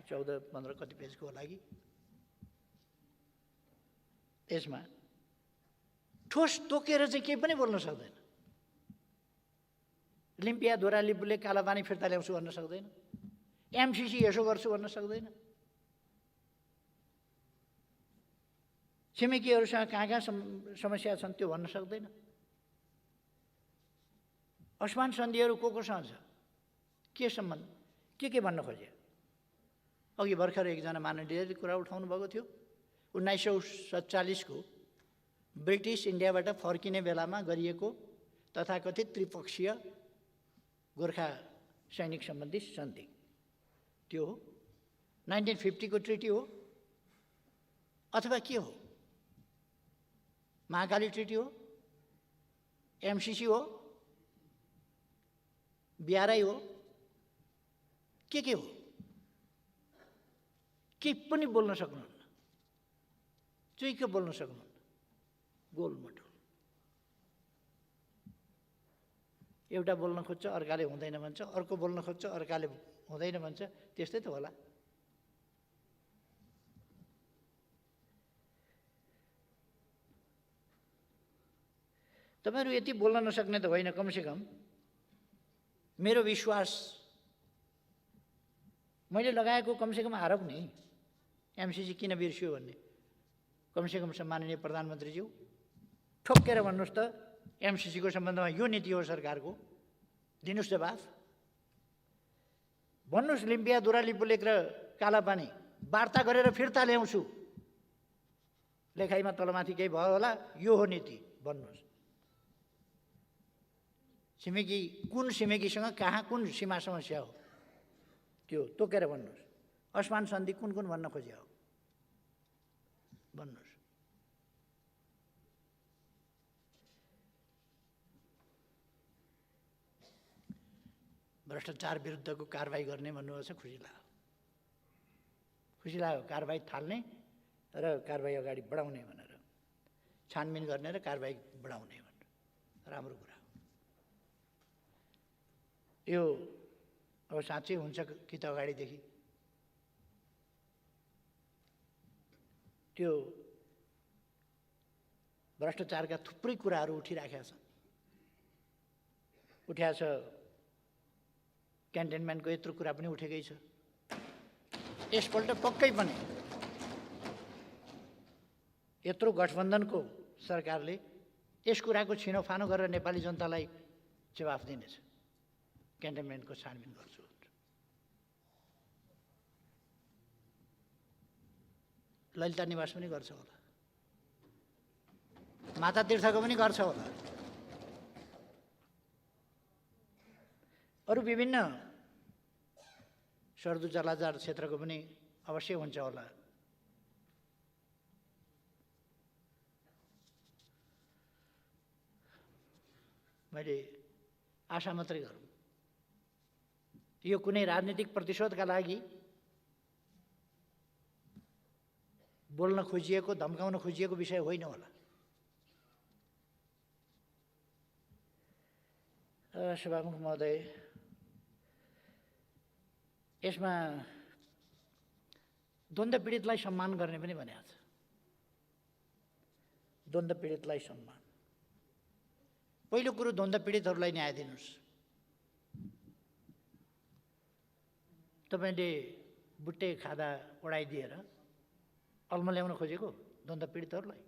14-15 कति पेजको लागि। यसमा ठोस तोकेर चाहिँ केही पनि बोल्न सक्दैन। लिम्पिया धोरा लिम्बूले कालापानी फिर्ता ल्याउँछु भन्न सक्दैन। एमसीसी यसो गर्छु भन्न सक्दैन। छिमेकीहरूसँग कहाँ समस्या छन् त्यो भन्न सक्दैन। असमान सन्धिहरू कोसँग छ? के सम्बन्ध? के भन्न खोजे? अघि भर्खर एकजना माननीयले कुरा उठाउनु भएको थियो। 1947 को ब्रिटिस इन्डियाबाट फर्किने बेलामा गरिएको तथाकथित त्रिपक्षीय गोर्खा सैनिक सम्बन्धी सन्धि त्यो हो। 1950 को ट्रिटी हो अथवा के हो? महाकाली ट्रिटी हो? एमसीसी हो? बिआरआई हो? के हो? के पनि बोल्न सक्नुहुन्न। चुइक बोल्न सक्नुहुन्न। गोलमटोल एउटा बोल्न खोज्छ अर्काले हुँदैन भन्छ, अर्को बोल्न खोज्छ अर्काले हुँदैन भन्छ। त्यस्तै त होला। तपाईहरु यति बोल्न नसक्ने त होइन, कमसेकम मेरो विश्वास मैले लगाएको कमसेकम आरोप नि एमसीसी किन बिर्सियो भन्ने कमसेकम सम्माननीय प्रधानमन्त्रीज्यू ठोक्केर भन्नुस् त। एमसीसी को सम्बन्धमा यो नीति हो सरकारको, दिनुस् जवाफ। भन्नुस् लिम्पिया दुरा लिपुलेक र कालापानी वार्ता गरेर फिर्ता ल्याउँछु। लेखाइमा तलमाथि केही भयो होला, यो हो नीति भन्नुस्। छिमेकी कुन छिमेकीसँग कहाँ कुन सीमा समस्या हो त्यो तोकेर भन्नुस्। असमान सन्धि कुन भन्न खोज्या हो भन्नुस्। भ्रष्टाचार विरुद्धको कारबाही गर्ने भन्नुभएको छ। खुसी लाग्यो कारबाही थाल्ने र कारबाही अगाडि बढाउने भनेर, छानबिन गर्ने र कारबाही बढाउने भनेर राम्रो कुरा हो। यो अब साँच्चै हुन्छ कि त अगाडिदेखि त्यो भ्रष्टाचारका थुप्रै कुराहरू उठिराखेका छन्। उठ्या छ क्यान्टनमेन्टको यत्रो कुरा पनि उठेकै छ। यसपल्ट पक्कै पनि यत्रो गठबन्धनको सरकारले यस कुराको छिनोफानो गरेर नेपाली जनतालाई जवाफ दिनेछ। क्यान्टनमेन्टको छानबिन गर्छु। ललिता निवास पनि गर्छ होला, माता तीर्थको पनि गर्छ होला, अरू विभिन्न सर्दु जलाजार क्षेत्रको पनि अवश्य हुन्छ होला। मैले आशा मात्रै गरौँ। यो कुनै राजनीतिक प्रतिशोधका लागि बोल्न खोजिएको, धम्काउन खोजिएको विषय होइन होला। सभामुख महोदय, यसमा द्वन्द्व पीडितलाई सम्मान गर्ने पनि भनेको छ। द्वन्द्व पीडितलाई सम्मान। पहिलो कुरो द्वन्द्व पीडितहरूलाई न्याय दिनुहोस्। तपाईँले बुट्टे खाँदा उडाइदिएर अल्मल्याउन खोजेको द्वन्द्व पीडितहरूलाई?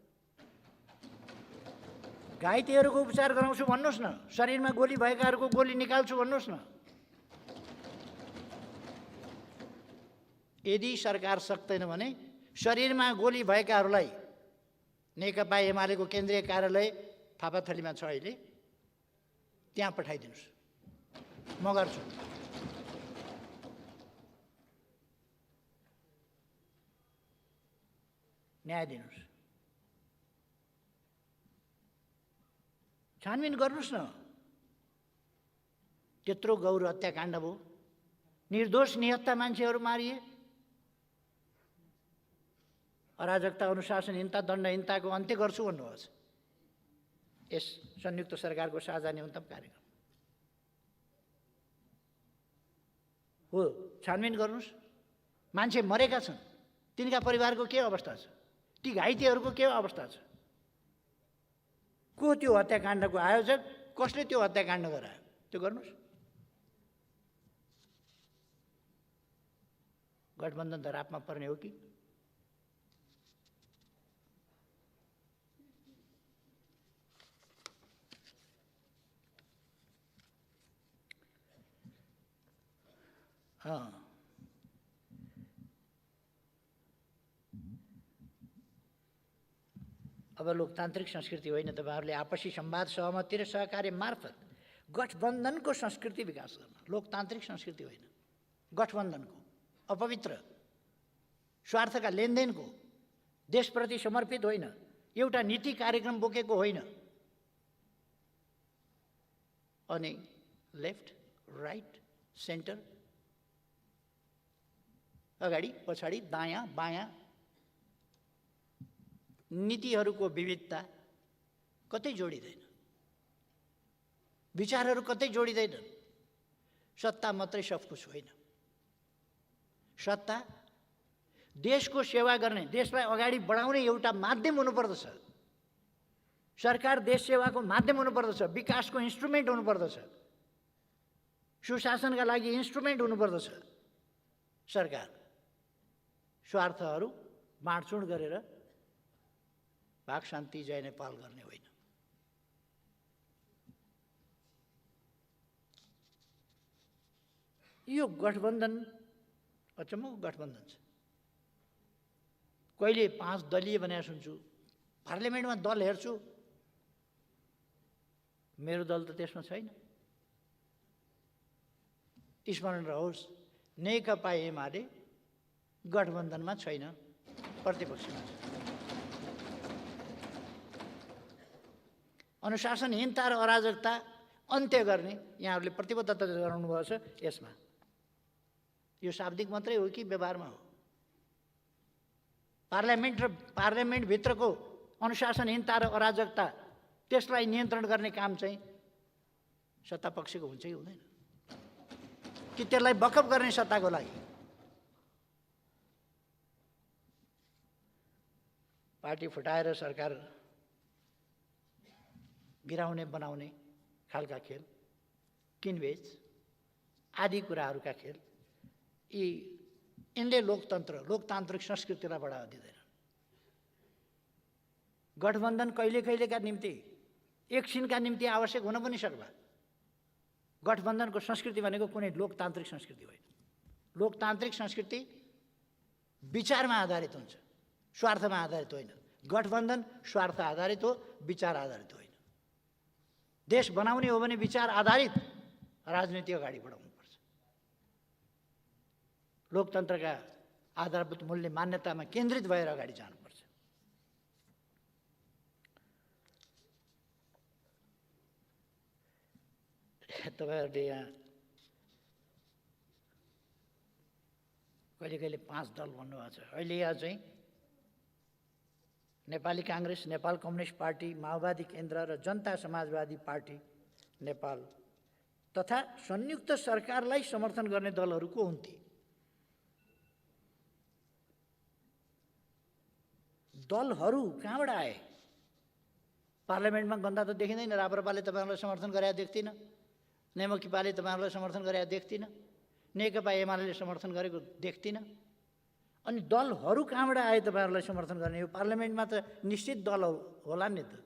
घाइतेहरूको उपचार गराउँछु भन्नुहोस् न, शरीरमा गोली भएकाहरूको गोली निकाल्छु भन्नुहोस् न। यदि सरकार सक्दैन भने शरीरमा गोली भएकाहरूलाई नेकपा एमालेको केन्द्रीय कार्यालय थापाथलीमा छ अहिले, त्यहाँ पठाइदिनुहोस्, म गर्छु। न्याय दिनुहोस्, छानबिन गर्नुहोस् न। त्यत्रो गौर हत्याकाण्ड भयो, निर्दोष निहत्था मान्छेहरू मारिए। अराजकता, अनुशासनहीनता, दण्डहीनताको अन्त्य गर्छु भन्नुभएको छ यस संयुक्त सरकारको साझा न्यूनतम कार्यक्रम हो। छानबिन गर्नुहोस्। मान्छे मरेका छन्, तिनका परिवारको के अवस्था छ, ती घाइतेहरूको के अवस्था छ, को त्यो हत्याकाण्डको आयोजक, कसले त्यो हत्याकाण्ड गरायो, त्यो गर्नुहोस्। गठबन्धन धरापमा पर्ने हो कि? अब लोकतान्त्रिक संस्कृति होइन, तपाईँहरूले आपसी संवाद, सहमति र सहकार्य मार्फत गठबन्धनको संस्कृति विकास गर्न। लोकतान्त्रिक संस्कृति होइन, गठबन्धनको, अपवित्र स्वार्थका लेनदेनको, देशप्रति समर्पित होइन, एउटा नीति कार्यक्रम बोकेको होइन। अनि लेफ्ट, राइट, सेन्टर, अगाडि पछाडि, दायाँ बायाँ नीतिहरूको विविधता कतै जोडिँदैन, विचारहरू कतै जोडिँदैनन्। सत्ता मात्रै सब कुछ होइन। सत्ता देशको सेवा गर्ने, देशलाई अगाडि बढाउने एउटा माध्यम हुनुपर्दछ। सरकार देश सेवाको माध्यम हुनुपर्दछ, विकासको इन्स्ट्रुमेन्ट हुनुपर्दछ, सुशासनका लागि इन्स्ट्रुमेन्ट हुनुपर्दछ। सरकार स्वार्थहरू बाँडचुँड गरेर भाग शान्ति जय नेपाल गर्ने होइन। यो गठबन्धन अचम्मको गठबन्धन छ। कहिले 5 दलीय भनेर सुन्छु, पार्लियामेन्टमा दल हेर्छु, मेरो दल त त्यसमा छैन। स्मरण रहोस्, नेकपा एमाले गठबन्धनमा छैन, प्रतिपक्षमा छ। अनुशासनहीनता र अराजकता अन्त्य गर्ने यहाँहरूले प्रतिबद्धता गराउनु भएको छ यसमा। यो शाब्दिक मात्रै हो कि व्यवहारमा हो? पार्लियामेन्टभित्रको अनुशासनहीनता र अराजकता, त्यसलाई नियन्त्रण गर्ने काम चाहिँ सत्तापक्षको हुन्छ कि हुँदैन? कि त्यसलाई बखप गर्ने सत्ताको लागि? पार्टी फुटाएर सरकार गिराउने बनाउने खालका खेल, किनबेच आदि कुराहरूका खेल, यिनले लोकतान्त्रिक संस्कृतिलाई बढावा दिँदैन। गठबन्धन कहिलेका निम्ति, एकछिनका निम्ति आवश्यक हुन पनि सक्ला। गठबन्धनको संस्कृति भनेको कुनै लोकतान्त्रिक संस्कृति होइन। लोकतान्त्रिक संस्कृति विचारमा आधारित हुन्छ, स्वार्थमा आधारित होइन। गठबन्धन स्वार्थ आधारित हो, विचार आधारित होइन। देश बनाउने हो भने विचार आधारित राजनीति अगाडि बढाउनुपर्छ। लोकतन्त्रका आधारभूत मूल्य मान्यतामा केन्द्रित भएर अगाडि जानुपर्छ। तपाईँहरूले यहाँ कहिले 5 दल भन्नुभएको छ। अहिले यहाँ चाहिँ नेपाली काङ्ग्रेस, नेपाल कम्युनिस्ट पार्टी, माओवादी केन्द्र र जनता समाजवादी पार्टी नेपाल तथा संयुक्त सरकारलाई समर्थन गर्ने दलहरूको हुन्थे। दलहरू कहाँबाट आए? पार्लियामेन्टमा गन्दा त देखिँदैन। राप्रपाले तपाईँहरूलाई समर्थन गरेर देख्दिनँ, नेमकिपाले तपाईँहरूलाई समर्थन गरेर देख्दिनँ, नेकपा एमाले समर्थन गरेको देख्दिनँ। अनि दलहरू कहाँबाट आए तपाईँहरूलाई समर्थन गर्ने? यो पार्लियामेन्टमा त निश्चित दल होला नि त।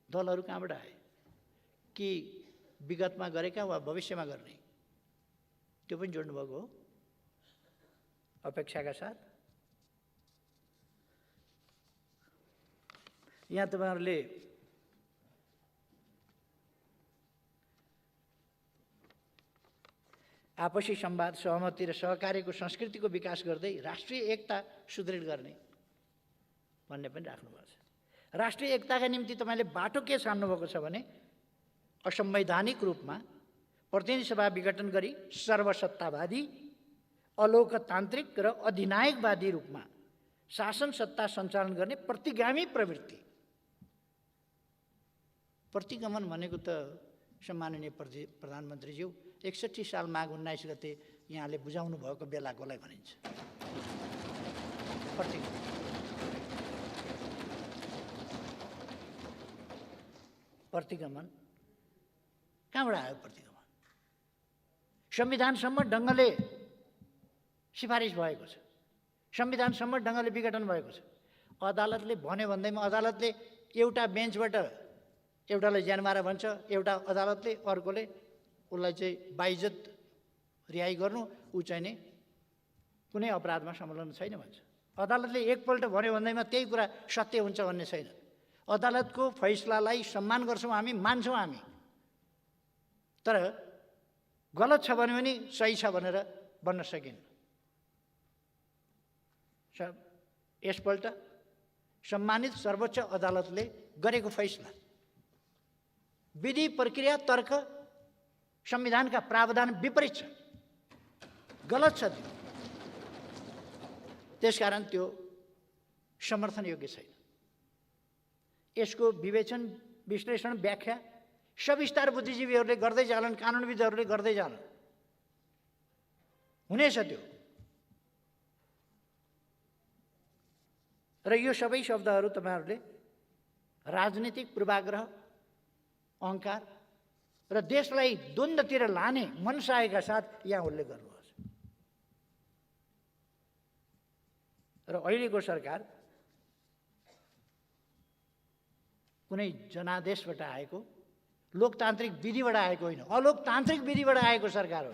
दलहरू कहाँबाट आए? कि विगतमा गरेका वा भविष्यमा गर्ने? त्यो पनि जोड्नुभएको हो अपेक्षाका साथ। यहाँ तपाईँहरूले आपसी संवाद, सहमति र सहकार्यको संस्कृतिको विकास गर्दै राष्ट्रिय एकता सुदृढ गर्ने भन्ने पनि राख्नुभएको छ। राष्ट्रिय एकताका निम्ति तपाईँले बाटो के छान्नुभएको छ भने असंवैधानिक रूपमा प्रतिनिधि सभा विघटन गरी सर्वसत्तावादी, अलोकतान्त्रिक र अधिनायकवादी रूपमा शासन सत्ता सञ्चालन गर्ने प्रतिगामी प्रवृत्ति। प्रतिगमन भनेको त सम्माननीय प्रधानमन्त्रीज्यू 61 साल माघ 19 गते यहाँले बुझाउनु भएको बेलाकोलाई भनिन्छ। प्रतिगमन कहाँबाट आयो? प्रतिगमन संविधानसम्म ढङ्गले सिफारिस भएको छ, संविधानसम्म ढङ्गले विघटन भएको छ। अदालतले भन्यो भन्दैमा अदालतले एउटा बेन्चबाट एउटालाई ज्यानमारा भन्छ, एउटा अदालतले अर्कोले उसलाई चाहिँ बाइज्जत रिहाई गर्नु, ऊ चाहिँ नि कुनै अपराधमा संलग्न छैन भन्छ। अदालतले एकपल्ट भन्यो भन्दैमा त्यही कुरा सत्य हुन्छ भन्ने छैन। अदालतको फैसलालाई सम्मान गर्छौँ हामी, मान्छौँ हामी, तर गलत छ भन्यो भने सही छ भनेर भन्न सकिन्न। यसपल्ट सम्मानित सर्वोच्च अदालतले गरेको फैसला विधि, प्रक्रिया, तर्क, संविधानका प्रावधान विपरीत छ, गलत छ त्यो। त्यसकारण त्यो समर्थन योग्य छैन। यसको विवेचन, विश्लेषण, व्याख्या सविस्तार बुद्धिजीवीहरूले गर्दै जालान्, कानुनविदहरूले गर्दै जालान्, हुनेछ त्यो। र यो सबै शब्दहरू तपाईँहरूले राजनीतिक पूर्वाग्रह, अहङ्कार र देशलाई द्वन्द्वतिर लाने मनसायका साथ यहाँ उल्लेख गर्नुभएको छ। र अहिलेको सरकार कुनै जनादेशबाट आएको, लोकतान्त्रिक विधिबाट आएको होइन, अलोकतान्त्रिक विधिबाट आएको सरकार हो।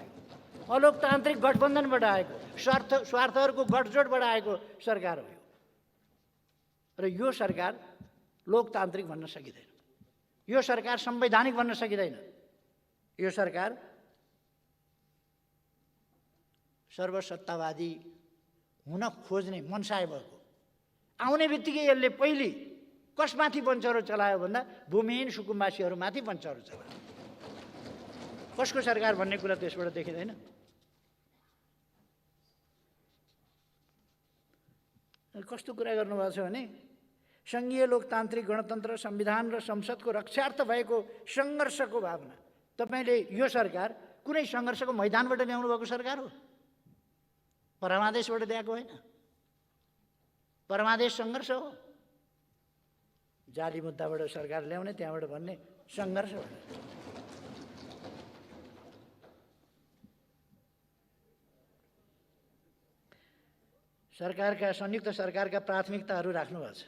अलोकतान्त्रिक गठबन्धनबाट आएको, स्वार्थहरूको गठजोडबाट आएको सरकार हो। र यो सरकार लोकतान्त्रिक भन्न सकिँदैन, यो सरकार संवैधानिक भन्न सकिँदैन, यो सरकार सर्वसत्तावादी हुन खोज्ने मनसाय भएको। आउने बित्तिकै यसले पहिले कसमाथि बन्चरो चलायो भन्दा भूमिहीन सुकुम्बासीहरूमाथि बन्चरो चलायो। कसको सरकार भन्ने कुरा त्यसबाट देखिँदैन। कस्तो कुरा गर्नुभएको छ भने सङ्घीय लोकतान्त्रिक गणतन्त्र, संविधान र संसदको रक्षार्थ भएको सङ्घर्षको भावना। तपाईँले यो सरकार कुनै सङ्घर्षको मैदानबाट ल्याउनु भएको सरकार हो, परमादेशबाट ल्याएको होइन। परमादेश सङ्घर्ष हो, जाली मुद्दाबाट सरकार ल्याउने, त्यहाँबाट भन्ने सङ्घर्ष हो। सरकारका, संयुक्त सरकारका प्राथमिकताहरू राख्नुभएको छ।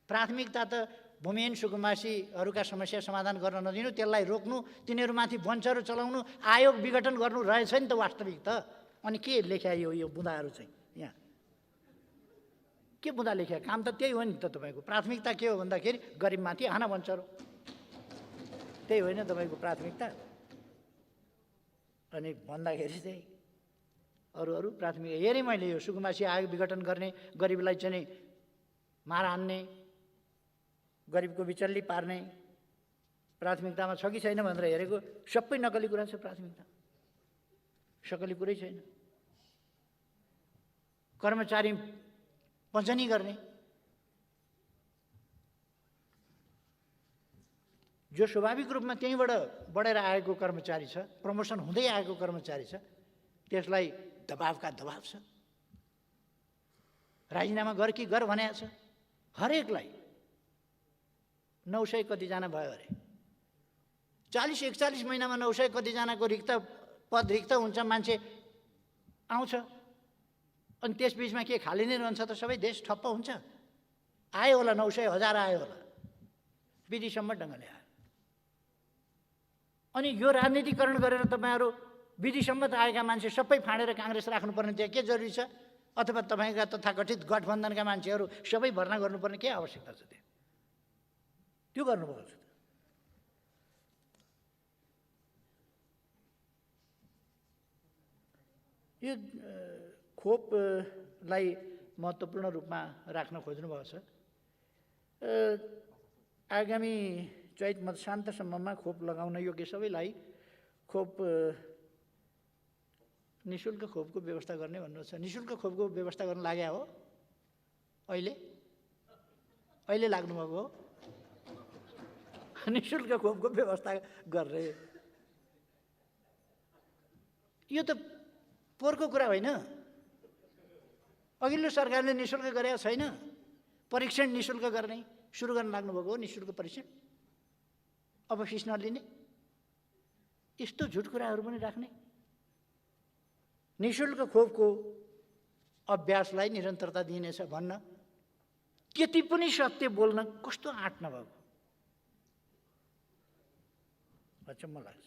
प्राथमिकता त भूमिहीन सुकुम्बासीहरूका समस्या समाधान गर्न नदिनु, त्यसलाई रोक्नु, तिनीहरूमाथि बन्चरो चलाउनु, आयोग विघटन गर्नु रहेछ नि त वास्तविक त। अनि के लेख्या यो बुँदाहरू चाहिँ यहाँ के बुँदा लेख्या? काम त त्यही हो नि त। तपाईँको प्राथमिकता के हो भन्दाखेरि गरिबमाथि हाना बन्चरो, त्यही होइन तपाईँको प्राथमिकता। अनि भन्दाखेरि चाहिँ अरू प्राथमिक हेरेँ मैले। यो सुकुम्बासी आयोग विघटन गर्ने, गरिबलाई चाहिँ मार हान्ने, गरिबको बिचल्ली पार्ने प्राथमिकतामा छ कि छैन भनेर हेरेको, सबै नकली कुरा छ। प्राथमिकता सकली कुरै छैन। कर्मचारी पञ्चनी गर्ने, जो स्वाभाविक रूपमा त्यहीँबाट बढेर आएको कर्मचारी छ, प्रमोसन हुँदै आएको कर्मचारी छ, त्यसलाई दबावका दबाव छ। राजीनामा गर कि गर भनेको छ। हरेकलाई 900 कतिजना भयो अरे, 40-41 महिनामा 900 कतिजनाको पद रिक्त हुन्छ, मान्छे आउँछ, अनि त्यसबिचमा के खाली नै रहन्छ त? सबै देश ठप्प हुन्छ। आयो होला 900, 1000 आयो होला, विधिसम्म ढङ्गले आयो। अनि यो राजनीतिकरण गरेर तपाईँहरू विधिसम्म त आएका मान्छे सबै फाँडेर काङ्ग्रेस राख्नुपर्ने त्यहाँ के जरुरी छ? अथवा तपाईँका तथाकथित गठबन्धनका मान्छेहरू सबै भर्ना गर्नुपर्ने के आवश्यकता छ? त्यो गर्नुभएको छ। यो खोपलाई महत्त्वपूर्ण रूपमा राख्न खोज्नुभएको छ। आगामी चैत मध्यशान्तसम्ममा खोप लगाउन योग्य सबैलाई निःशुल्क खोपको व्यवस्था गर्ने भन्नु छ। निःशुल्क खोपको व्यवस्था गर्न लाग्या हो? अहिले लाग्नुभएको हो? निःशुल्क खोपको व्यवस्था गर्ने यो त पोहोरको कुरा होइन। अघिल्लो सरकारले निःशुल्क गरेको छैन। परीक्षण निःशुल्क गर्ने सुरु गर्न लाग्नुभएको हो। निःशुल्क परीक्षण, अब फिस नलिने, यस्तो झुट कुराहरू पनि राख्ने। निःशुल्क खोपको अभ्यासलाई निरन्तरता दिइनेछ भन्न त्यति पनि सत्य बोल्न कस्तो आँट नभएको अचम्म लाग्छ।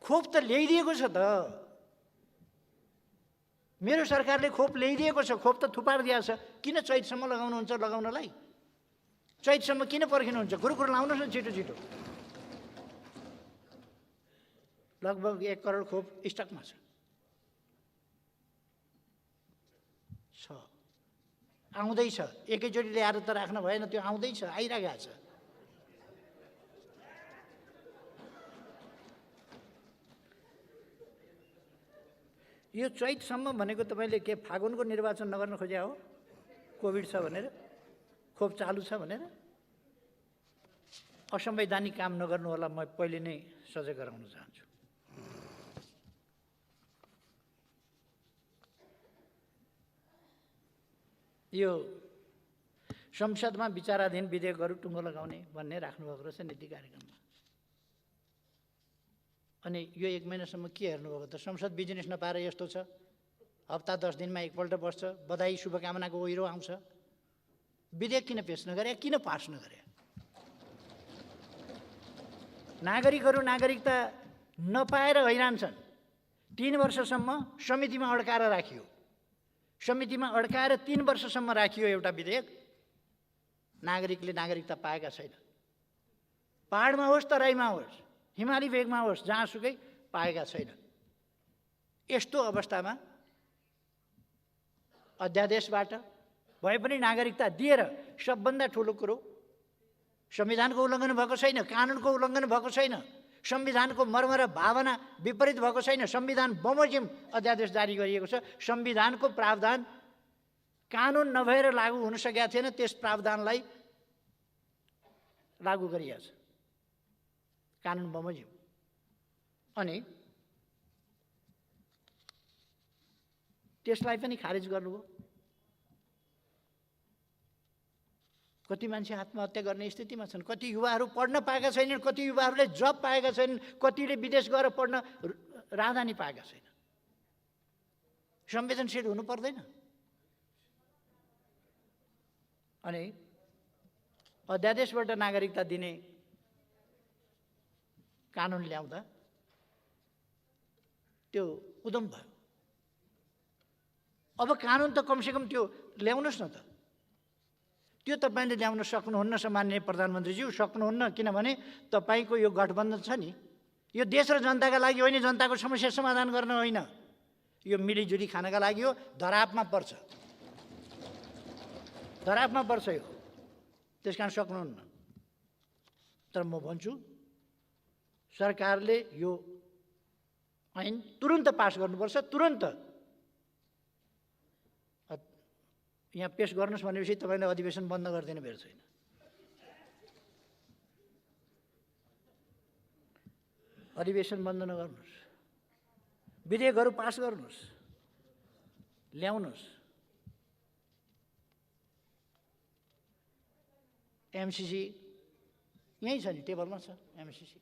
खोप त ल्याइदिएको छ त, मेरो सरकारले खोप ल्याइदिएको छ, खोप त थुपार दिएको छ। किन चैतसम्म लगाउनुहुन्छ? लगाउनलाई चैतसम्म किन पर्खिनुहुन्छ? कुरो लाउनुहोस् न छिटो छिटो। लगभग 1 करोड खोप स्टकमा छ, आउँदैछ। एकैचोटि ल्याएर त राख्न भएन, त्यो आउँदैछ, आइरहेको छ। यो चैतसम्म भनेको तपाईँले के फागुनको निर्वाचन नगर्न खोज्या हो? कोभिड छ भनेर, खोप चालु छ भनेर? असंवैधानिक काम नगर्नु होला, म पहिले नै सजग गराउन चाहन्छु। यो संसदमा विचाराधीन विधेयकहरू टुङ्गो लगाउने भन्ने राख्नुभएको रहेछ नीति कार्यक्रममा। अनि यो 1 महिनासम्म के हेर्नुभएको त? संसद बिजनेस नपाएर यस्तो छ। हप्ता 10 दिनमा एकपल्ट बस्छ, बधाई शुभकामनाको ओहिरो आउँछ। विधेयक किन पेश नगरे? किन पास नगरे? नागरिकहरू नागरिकता नपाएर हैरान छन्। 3 वर्षसम्म समितिमा अड्काएर राखियो। समितिमा अड्काएर 3 वर्षसम्म राखियो एउटा विधेयक। नागरिकले नागरिकता पाएका छैन। पहाडमा होस्, तराईमा होस्, हिमाली भेगमा होस्, जहाँसुकै पाएका छैनन्। यस्तो अवस्थामा अध्यादेशबाट भए पनि नागरिकता दिएर सबभन्दा ठुलो कुरो, संविधानको उल्लङ्घन भएको छैन, कानुनको उल्लङ्घन भएको छैन, संविधानको मर्म र भावना विपरीत भएको छैन। संविधान बमोजिम अध्यादेश जारी गरिएको छ। संविधानको प्रावधान कानुन नभएर लागू हुन सकेका थिएन, त्यस प्रावधानलाई लागू गरिएको छ। कानुन बमोजिम। अनि त्यसलाई पनि खारेज गर्नुभयो। कति मान्छे आत्महत्या गर्ने स्थितिमा छन्, कति युवाहरू पढ्न पाएका छैनन्, कति युवाहरूले जब पाएका छैनन्, कतिले विदेश गएर पढ्न राहदानी पाएका छैनन्। संवेदनशील हुनु पर्दैन? अनि अध्यादेशबाट नागरिकता दिने कानुन ल्याउँदा त्यो उद्यम भयो। अब कानुन त कमसेकम त्यो ल्याउनुहोस् न त। त्यो तपाईँले ल्याउन सक्नुहुन्न सम्माननीय प्रधानमन्त्रीज्यू, सक्नुहुन्न। किनभने तपाईँको यो गठबन्धन छ नि, यो देश र जनताका लागि होइन, जनताको समस्या समाधान गर्न होइन, यो मिलिजुली खानका लागि हो। धरापमा पर्छ, धरापमा पर्छ यो। त्यस कारण सक्नुहुन्न। तर म भन्छु, सरकारले यो ऐन तुरुन्त पास गर्नुपर्छ, तुरुन्त। यहाँ पेश गर्नुहोस् भनेपछि तपाईँले अधिवेशन बन्द गरिदिने बेर छैन। अधिवेशन बन्द नगर्नुहोस्, विधेयकहरू पास गर्नुहोस्, ल्याउनुहोस्। एमसिसी यहीँ छ नि, टेबलमा छ एमसिसी,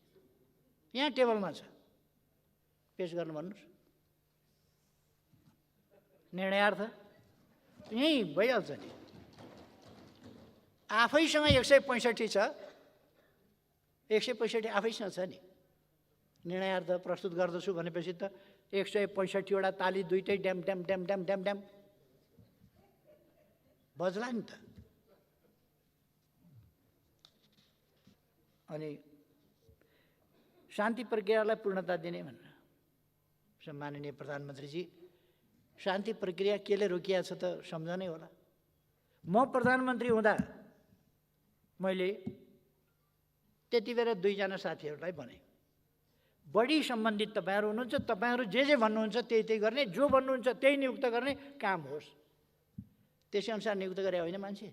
यहाँ टेबलमा छ, पेस गर्नु भन्नुहोस्। निर्णयार्थ यहीँ भइहाल्छ नि। आफैसँग 165 छ, 165 आफैसँग छ नि। निर्णयार्थ प्रस्तुत गर्दछु भनेपछि त 165वटा ताली दुइटै ड्याम ड्याम ड्याम ड्याम ड्याम ड्याम बज्ला नि त। अनि शान्ति प्रक्रियालाई पूर्णता दिने भनेर सम्माननीय प्रधानमन्त्रीजी, शान्ति प्रक्रिया केले रोकिया छ त सम्झनै होला। म प्रधानमन्त्री हुँदा मैले त्यति बेला 2जना साथीहरूलाई भने, बढी सम्बन्धित तपाईँहरू हुनुहुन्छ, तपाईँहरू जे भन्नुहुन्छ त्यही गर्ने, जो भन्नुहुन्छ त्यही नियुक्त गर्ने काम होस्। त्यसै अनुसार नियुक्त गरे होइन मान्छे,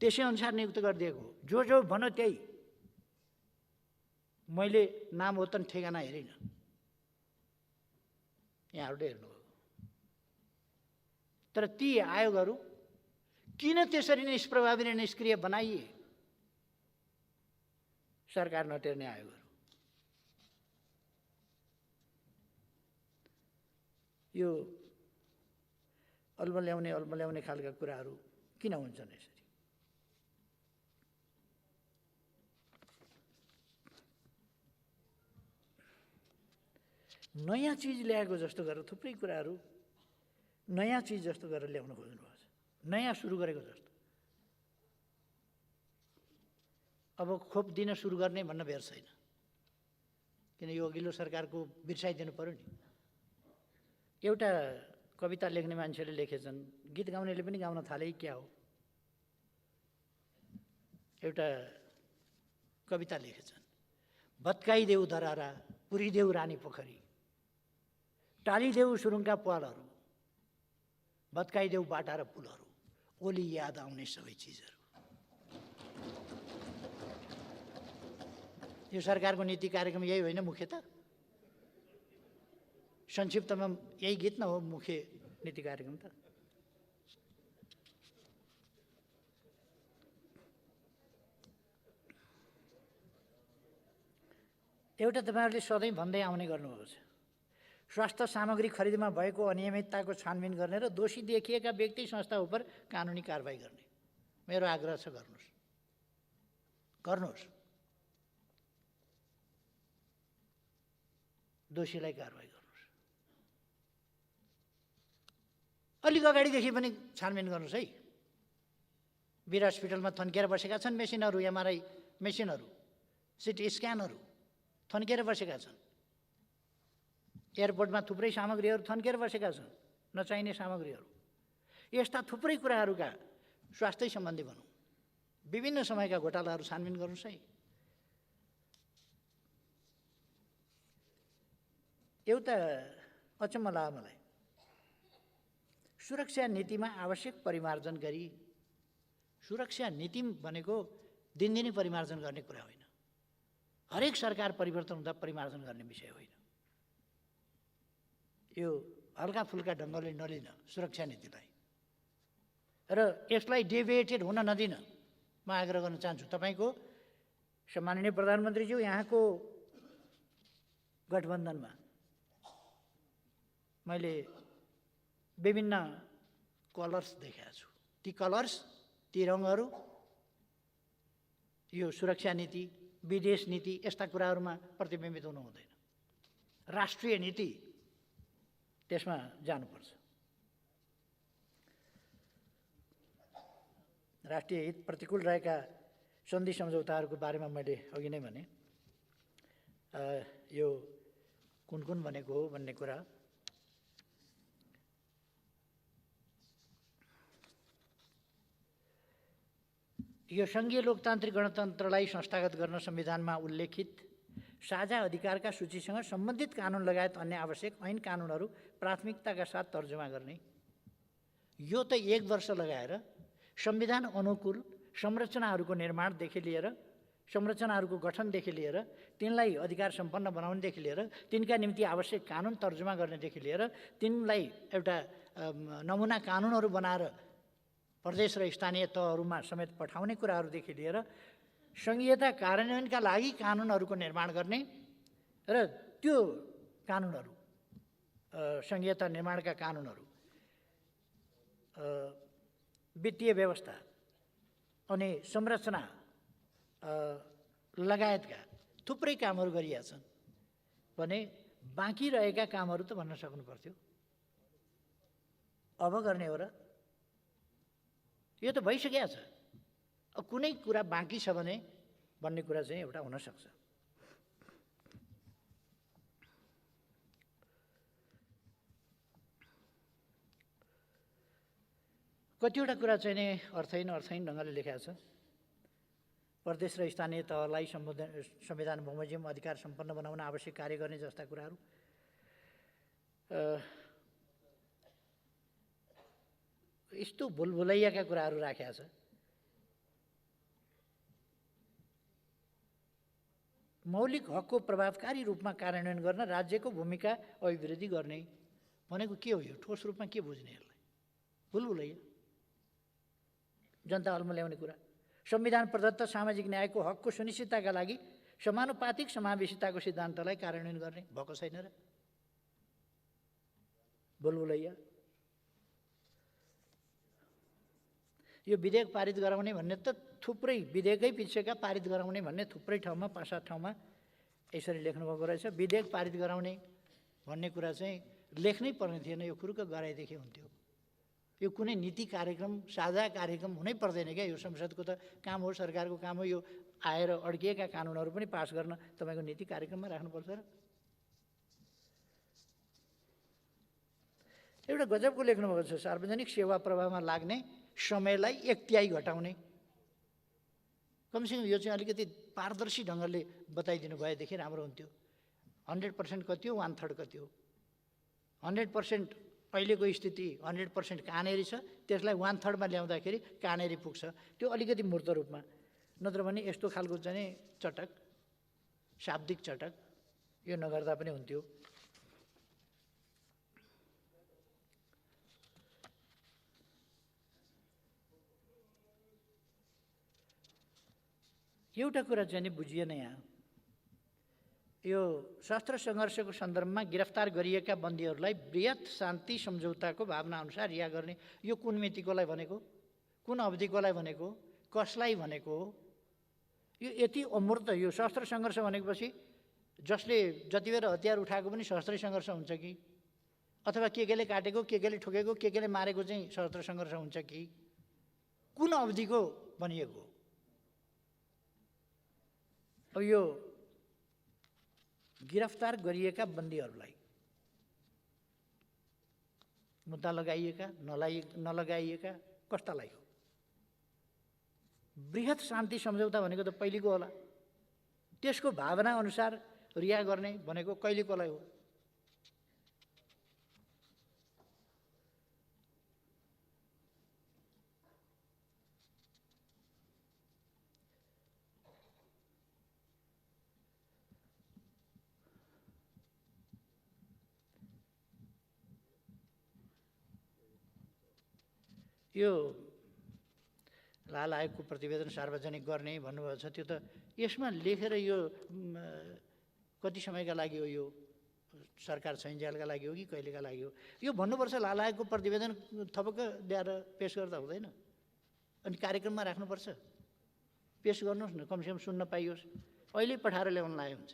त्यसै अनुसार नियुक्त गरिदिएको हो। जो भन्यो त्यही। मैले नाम होतन ठेगाना हेरिनँ, यहाँहरूले हेर्नुभयो। तर ती आयोगहरू किन त्यसरी निष्प्रभावी र निष्क्रिय बनाइए? सरकार नटेर्ने आयोगहरू। यो अल्मल्याउने खालका कुराहरू किन हुन्छन् यसरी? नयाँ चिज ल्याएको जस्तो गरेर थुप्रै कुराहरू नयाँ चिज जस्तो गरेर ल्याउन खोज्नुभएको छ, नयाँ सुरु गरेको जस्तो। अब खोप दिन सुरु गर्ने भन्न बेर छैन, किन यो अघिल्लो सरकारको बिर्साइदिनु पर्यो नि। एउटा कविता लेख्ने मान्छेले लेखेछन्, गीत गाउनेले पनि गाउन थाले क्या हो। एउटा कविता लेखेछन्, भत्काइदेऊ धरारा, पुरिदेऊ रानी पोखरी, टालिदेऊ सुरुङका पालहरू, भत्काइदेऊ बाटा र पुलहरू, ओली याद आउने सबै चिजहरू। यो सरकारको नीति कार्यक्रम यही होइन मुख्यतः? संक्षिप्तमा यही गीत न हो मुख्य नीति कार्यक्रम त? एउटा तपाईँहरूले सधैँ भन्दै आउने गर्नुभएको छ, स्वास्थ्य सामग्री खरिदमा भएको अनियमितताको छानबिन गर्ने र दोषी देखिएका व्यक्ति संस्था उप कानुनी कारबाही गर्ने। मेरो आग्रह छ, गर्नुहोस्, दोषीलाई कारबाही गर्नुहोस्। अलिक अगाडिदेखि पनि छानबिन गर्नुहोस् है। वीर हस्पिटलमा थन्किएर बसेका छन् मेसिनहरू, एमआरआई मेसिनहरू, सिटी स्क्यानहरू थन्किएर बसेका छन्। एयरपोर्टमा थुप्रै सामग्रीहरू थन्किएर बसेका छन्, नचाहिने सामग्रीहरू। यस्ता थुप्रै कुराहरूका स्वास्थ्य सम्बन्धी भनौँ, विभिन्न समयका घोटालाहरू छानबिन गर्नुहोस् है। एउटा अचम्म लाग्यो मलाई, सुरक्षा नीतिमा आवश्यक परिमार्जन गरी, सुरक्षा नीति भनेको दिनदिनै परिमार्जन गर्ने कुरा होइन, हरेक सरकार परिवर्तन हुँदा परिमार्जन गर्ने विषय होइन। यो हल्का फुल्का ढङ्गले नलिन सुरक्षा नीतिलाई, र यसलाई डेभिएटेड हुन नदिन म आग्रह गर्न चाहन्छु। तपाईँको सम्माननीय प्रधानमन्त्रीज्यू, यहाँको गठबन्धनमा मैले विभिन्न कलर्स देखेको छु। ती कलर्स, ती रङहरू यो सुरक्षा नीति, विदेश नीति यस्ता कुराहरूमा प्रतिबिम्बित हुनु हुँदैन। राष्ट्रिय नीति त्यसमा जानुपर्छ। राष्ट्रिय हित प्रतिकूल रहेका सन्धि सम्झौताहरूको बारेमा मैले अघि नै भने, यो कुन कुन भनेको हो भन्ने कुरा यो सङ्घीय लोकतान्त्रिक गणतन्त्रलाई संस्थागत गर्न संविधानमा उल्लेखित साझा अधिकारका सूचीसँग सम्बन्धित कानुन लगायत अन्य आवश्यक ऐन कानुनहरू प्राथमिकताका साथ तर्जुमा गर्ने। यो त 1 वर्ष लगाएर संविधान अनुकूल संरचनाहरूको निर्माणदेखि लिएर, संरचनाहरूको गठनदेखि लिएर, तिनलाई अधिकार सम्पन्न बनाउनेदेखि लिएर, तिनका निम्ति आवश्यक कानुन तर्जुमा गर्नेदेखि लिएर, तिनलाई एउटा नमुना कानुनहरू बनाएर प्रदेश र स्थानीय तहहरूमा समेत पठाउने कुराहरूदेखि लिएर सङ्घीयता कार्यान्वयनका लागि कानुनहरूको निर्माण गर्ने र त्यो कानुनहरू सङ्घीयता निर्माणका कानुनहरू वित्तीय व्यवस्था अनि संरचना लगायतका थुप्रै कामहरू गरिएका छन् भने बाँकी रहेका कामहरू त भन्न सक्नु पर्थ्यो। अब गर्ने हो र? यो त भइसकेको छ। अब कुनै कुरा बाँकी छ भने भन्ने कुरा चाहिँ एउटा हुनसक्छ। कतिवटा कुरा चाहिँ नि अर्थहीन ढङ्गले लेखेको छ। प्रदेश र स्थानीय तहलाई संविधान बमोजिम अधिकार सम्पन्न बनाउन आवश्यक कार्य गर्ने जस्ता कुराहरू यस्तो भुलभुलैयाका कुराहरू राखेको छ। मौलिक हकको प्रभावकारी रूपमा कार्यान्वयन गर्न राज्यको भूमिका अभिवृद्धि गर्ने भनेको के हो? यो ठोस रूपमा के बुझ्ने? यसलाई भुलभुलैया जनता हलमा ल्याउने कुरा। संविधान प्रदत्त सामाजिक न्यायको हकको सुनिश्चितताका लागि समानुपातिक समावेशिताको सिद्धान्तलाई कार्यान्वयन गर्ने भएको छैन र? भुलभुलैया। यो विधेयक पारित गराउने भन्ने त थुप्रै विधेयकै पिछेका पारित गराउने भन्ने थुप्रै ठाउँमा 5-7 ठाउँमा यसरी लेख्नुभएको रहेछ। विधेयक पारित गराउने भन्ने कुरा चाहिँ लेख्नै पर्ने थिएन, यो कुरुक्क गराइदेखि हुन्थ्यो। यो कुनै नीति कार्यक्रम साझा कार्यक्रम हुनै पर्दैन क्या। यो संसदको त काम हो, सरकारको काम हो। यो आएर अड्किएका कानुनहरू पनि पास गर्न तपाईँको नीति कार्यक्रममा राख्नुपर्छ र? एउटा गजबको लेख्नुभएको छ, सार्वजनिक सेवा प्रवाहमा लाग्ने समयलाई 1/3 घटाउने। कमसेकम यो चाहिँ अलिकति पारदर्शी ढङ्गले बताइदिनु भएदेखि राम्रो हुन्थ्यो। 100% कति हो, 1/3 कति हो? 100% अहिलेको स्थिति 100% कहाँनेरि छ, त्यसलाई 1/3 मा ल्याउँदाखेरि कहाँनेरि पुग्छ, त्यो अलिकति मूर्त रूपमा। नत्र भने यस्तो खालको चाहिँ चटक, शाब्दिक चटक यो नगर्दा पनि हुन्थ्यो। एउटा कुरा चाहिँ नि बुझिएन यहाँ। यो सशस्त्र सङ्घर्षको सन्दर्भमा गिरफ्तार गरिएका बन्दीहरूलाई बृहत शान्ति सम्झौताको भावना अनुसार रिहा गर्ने, यो कुन मितिकोलाई भनेको, कुन अवधिकोलाई भनेको, कसलाई भनेको हो? यो यति अमूर्त। यो सशस्त्र सङ्घर्ष भनेपछि जसले जति बेर हतियार उठाएको पनि सशस्त्रै सङ्घर्ष हुन्छ कि, अथवा केले काटेको, केले ठोकेको, केले मारेको चाहिँ सशस्त्र सङ्घर्ष हुन्छ कि, कुन अवधिको भनिएको? अब यो गिरफ्तार गरिएका बन्दीहरूलाई मुद्दा लगाइएका नलगाइएका कस्तालाई हो? बृहत शान्ति सम्झौता भनेको त पहिलेको होला। त्यसको भावना अनुसार रिहा गर्ने भनेको कहिलेकोलाई हो? यो लाल आयोगको प्रतिवेदन सार्वजनिक गर्ने भन्नुभएको छ, त्यो त यसमा लेखेर यो कति समयका लागि हो? यो सरकार छैन्जेलका लागि हो कि कहिलेका लागि हो? यो भन्नुपर्छ लाल आयोगको प्रतिवेदन थपक्क ल्याएर पेस गर्दा हुँदैन, अनि कार्यक्रममा राख्नुपर्छ। पेस गर्नुहोस् न, कमसेकम सुन्न पाइयोस्। अहिले पठाएर ल्याउन लाग्यो हुन्छ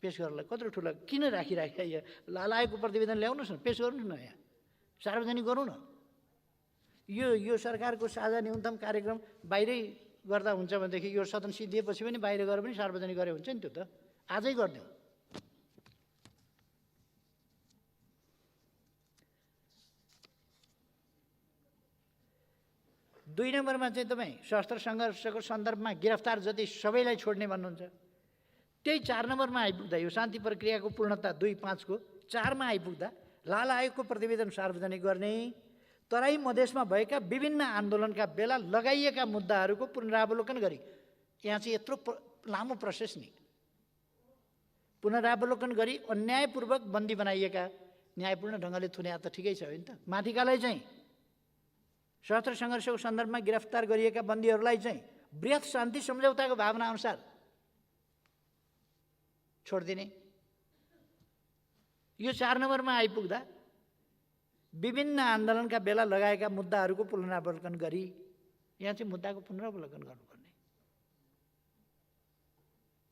पेस गर्नलाई। कत्रो ठुलो किन राखिराख्या? यहाँ लाल आयोगको प्रतिवेदन ल्याउनुहोस् न, पेस गर्नुहोस् न, यहाँ सार्वजनिक गरौँ न। यो सरकारको साझा न्यूनतम कार्यक्रम बाहिरै गर्दा हुन्छ भनेदेखि यो सदन सिद्धिएपछि पनि बाहिर गएर पनि सार्वजनिक गरे हुन्छ नि। त्यो त आजै गरिदिउँ। दुई नम्बरमा चाहिँ तपाईँ सशस्त्र सङ्घर्षको सन्दर्भमा गिरफ्तार जति सबैलाई छोड्ने भन्नुहुन्छ। त्यही 4 नम्बरमा आइपुग्दा यो शान्ति प्रक्रियाको पूर्णता 2.5 को 4 मा आइपुग्दा लाल आयोगको प्रतिवेदन सार्वजनिक गर्ने, तराई मधेसमा भएका विभिन्न आन्दोलनका बेला लगाइएका मुद्दाहरूको पुनरावलोकन गरी, यहाँ चाहिँ यत्रो लामो प्रोसेस नि, पुनरावलोकन गरी अन्यायपूर्वक बन्दी बनाइएका न्यायपूर्ण ढङ्गले थुने त ठिकै छ होइन त, माथिकालाई चाहिँ सशस्त्र सङ्घर्षको सन्दर्भमा गिरफ्तार गरिएका बन्दीहरूलाई चाहिँ बृहत शान्ति सम्झौताको भावना अनुसार छोडिदिने। यो 4 नम्बरमा आइपुग्दा विभिन्न आन्दोलनका बेला लगाएका मुद्दाहरूको पुनरावलोकन गरी यहाँ चाहिँ मुद्दाको पुनरावलोकन गर्नुपर्ने।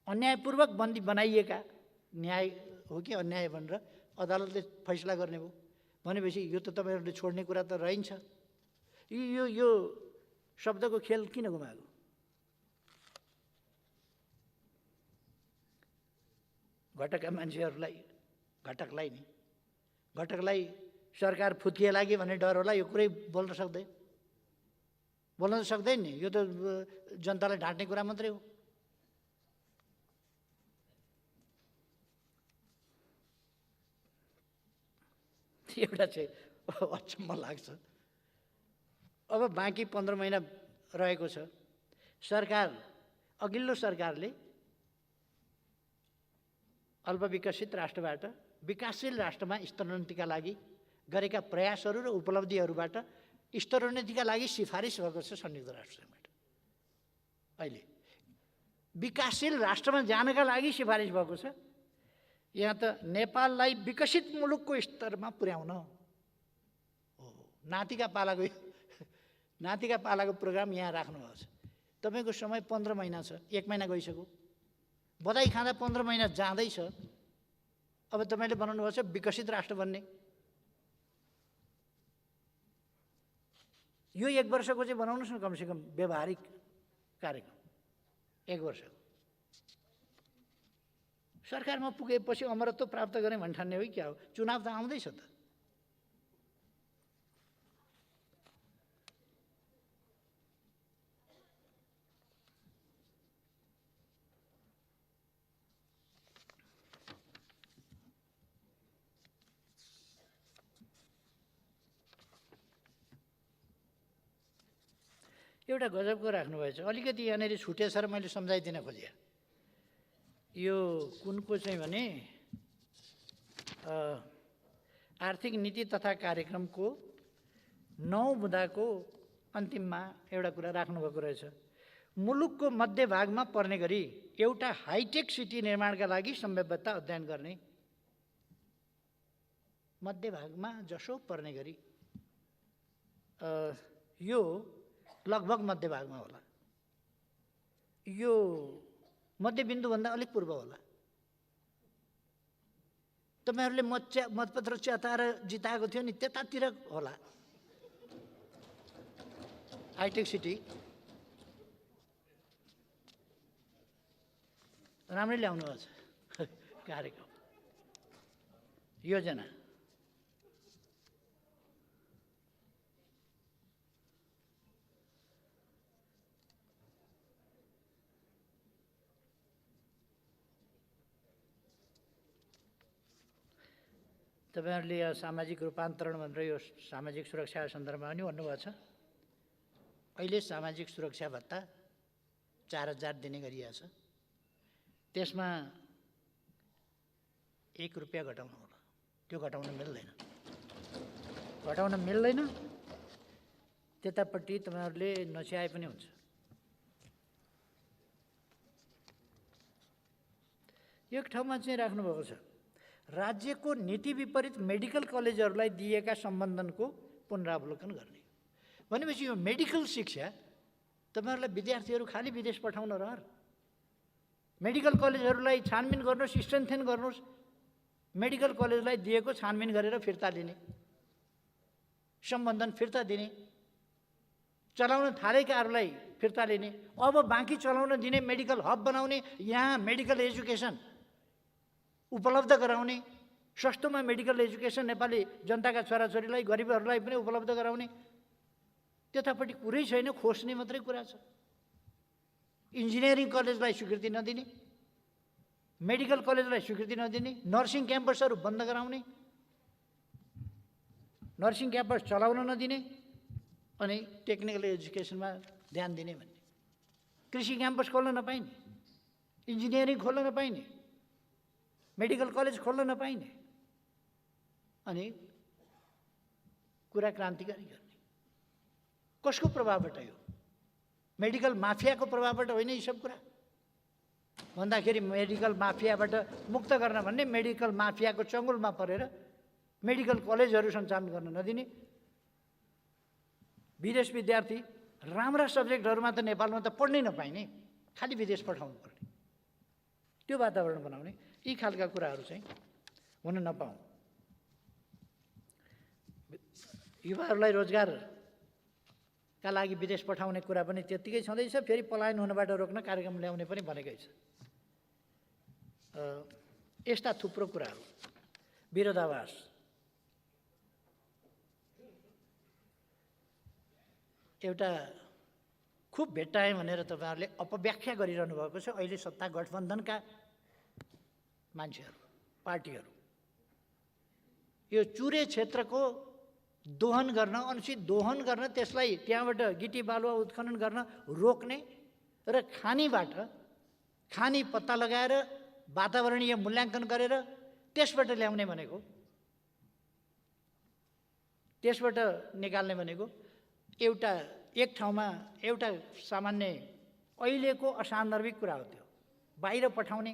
अन्यायपूर्वक बन्दी बनाइएका न्याय हो कि अन्याय भनेर अदालतले फैसला गर्ने हो भनेपछि यो त तपाईँहरूले छोड्ने कुरा त रहन्छ। यो शब्दको खेल किन गुमाएको? घटकका मान्छेहरूलाई घटकलाई सरकार फुत्किए लागि भन्ने डर होला, यो कुरै बोल्न त सक्दैन नि। यो त जनतालाई ढाँट्ने कुरा मात्रै हो। एउटा चाहिँ अचम्म लाग्छ। अब बाँकी 15 महिना रहेको छ। अघिल्लो सरकारले अल्पविकसित राष्ट्रबाट विकासशील राष्ट्रमा स्तरोन्नतिका लागि गरेका प्रयासहरू र उपलब्धिहरूबाट स्तरोन्नतिका लागि सिफारिस भएको छ संयुक्त राष्ट्रसङ्घबाट। अहिले विकासशील राष्ट्रमा जानका लागि सिफारिस भएको छ। यहाँ त नेपाललाई विकसित मुलुकको स्तरमा पुर्याउन हो। नातिका पालाको प्रोग्राम यहाँ राख्नुभएको छ। तपाईँको समय 15 महिना छ, 1 महिना गइसक्यो। बधाई खाँदा 15 महिना जाँदैछ। अब तपाईँले बनाउनु भएको छ विकसित राष्ट्र बन्ने। यो 1 वर्षको चाहिँ बनाउनुहोस् न, कमसेकम व्यवहारिक कार्यक्रम 1 वर्षको। सरकारमा पुगेपछि अमरत्व प्राप्त गर्ने भन्ने ठान्ने हो क्या हो? चुनाव त आउँदैछ त। एउटा गजबको राख्नुभएछ। अलिकति यहाँनिर छुटेछ र मैले सम्झाइदिन खोजेँ। यो कुनको चाहिँ भने आर्थिक नीति तथा कार्यक्रमको 9 बुँदाको अन्तिममा एउटा कुरा राख्नुभएको रहेछ। मुलुकको मध्यभागमा पर्ने गरी एउटा हाइटेक सिटी निर्माणका लागि सम्भाव्यता अध्ययन गर्ने। मध्यभागमा जसो पर्ने गरी, यो लगभग मध्यभागमा होला। यो मध्यबिन्दुभन्दा अलिक पूर्व होला। तपाईँहरूले मतपत्र च्याताएर जिताएको थियो नि, त्यतातिर होला हाइटेक सिटी। राम्रै ल्याउनु भएको छ कार्यक्रम, योजना। तपाईँहरूले यो सामाजिक रूपान्तरण भनेर यो सामाजिक सुरक्षा सन्दर्भमा पनि भन्नुभएको छ। अहिले सामाजिक सुरक्षा भत्ता 4000 दिने गरिएको छ। त्यसमा 1 रुपियाँ घटाउनु होला। त्यो घटाउन मिल्दैन। त्यतापट्टि तपाईँहरूले नच्याए पनि हुन्छ। एक ठाउँमा चाहिँ राख्नुभएको छ, राज्यको नीति विपरीत मेडिकल कलेजहरूलाई दिएका सम्बन्धनको पुनरावलोकन गर्ने। भनेपछि यो मेडिकल शिक्षा तपाईँहरूलाई विद्यार्थीहरू खालि विदेश पठाउन रहर। मेडिकल कलेजहरूलाई छानबिन गर्नुहोस्, स्ट्रेन्थेन गर्नुहोस्। मेडिकल कलेजलाई दिएको छानबिन गरेर फिर्ता लिने, सम्बन्धन फिर्ता दिने, चलाउन थालेकाहरूलाई फिर्ता लिने, अब बाँकी चलाउन दिने, मेडिकल हब बनाउने, यहाँ मेडिकल एजुकेसन उपलब्ध गराउने, सस्तोमा मेडिकल एजुकेसन नेपाली जनताका छोराछोरीलाई, गरिबहरूलाई पनि उपलब्ध गराउने। त्यतापट्टि कुरै छैन, खोज्ने मात्रै कुरा छ। इन्जिनियरिङ कलेजलाई स्वीकृति नदिने, मेडिकल कलेजलाई स्वीकृति नदिने, नर्सिङ क्याम्पसहरू बन्द गराउने, नर्सिङ क्याम्पस चलाउन नदिने, अनि टेक्निकल एजुकेसनमा ध्यान दिने भन्ने। कृषि क्याम्पस खोल्न नपाइने, इन्जिनियरिङ खोल्न नपाइने, मेडिकल कलेज खोल्न नपाइने, अनि कुरा क्रान्तिकारी गर्ने। कसको प्रभावबाट यो? मेडिकल माफियाको प्रभावबाट होइन यी सब कुरा भन्दाखेरि मेडिकल माफियाबाट मुक्त गर्न भन्ने मेडिकल माफियाको चङ्गुलमा परेर मेडिकल कलेजहरू सञ्चालन गर्न नदिने, विदेश विद्यार्थी राम्रा सब्जेक्टहरूमा त नेपालमा त पढ्नै नपाइने, खालि विदेश पठाउनु पर्ने, त्यो वातावरण बनाउने, यी खालका कुराहरू चाहिँ हुन नपाउँ। युवाहरूलाई रोजगारका लागि विदेश पठाउने कुरा पनि त्यत्तिकै छँदैछ। फेरि पलायन हुनबाट रोक्न कार्यक्रम ल्याउने पनि भनेकै छ। यस्ता थुप्रो कुराहरू। विरोधाभास, एउटा खुब भेट्टाएँ भनेर तपाईँहरूले अपव्याख्या गरिरहनु भएको छ अहिले सत्ता गठबन्धनका मान्छेहरू, पार्टीहरू। यो चुरे क्षेत्रको दोहन गर्न, अनुचित दोहन गर्न, त्यसलाई त्यहाँबाट गिटी बालुवा उत्खनन गर्न रोक्ने र खानी पत्ता लगाएर वातावरणीय मूल्याङ्कन गरेर त्यसबाट ल्याउने भनेको, त्यसबाट निकाल्ने भनेको एक ठाउँमा एउटा सामान्य अहिलेको असान्दर्भिक कुरा हो। त्यो बाहिर पठाउने,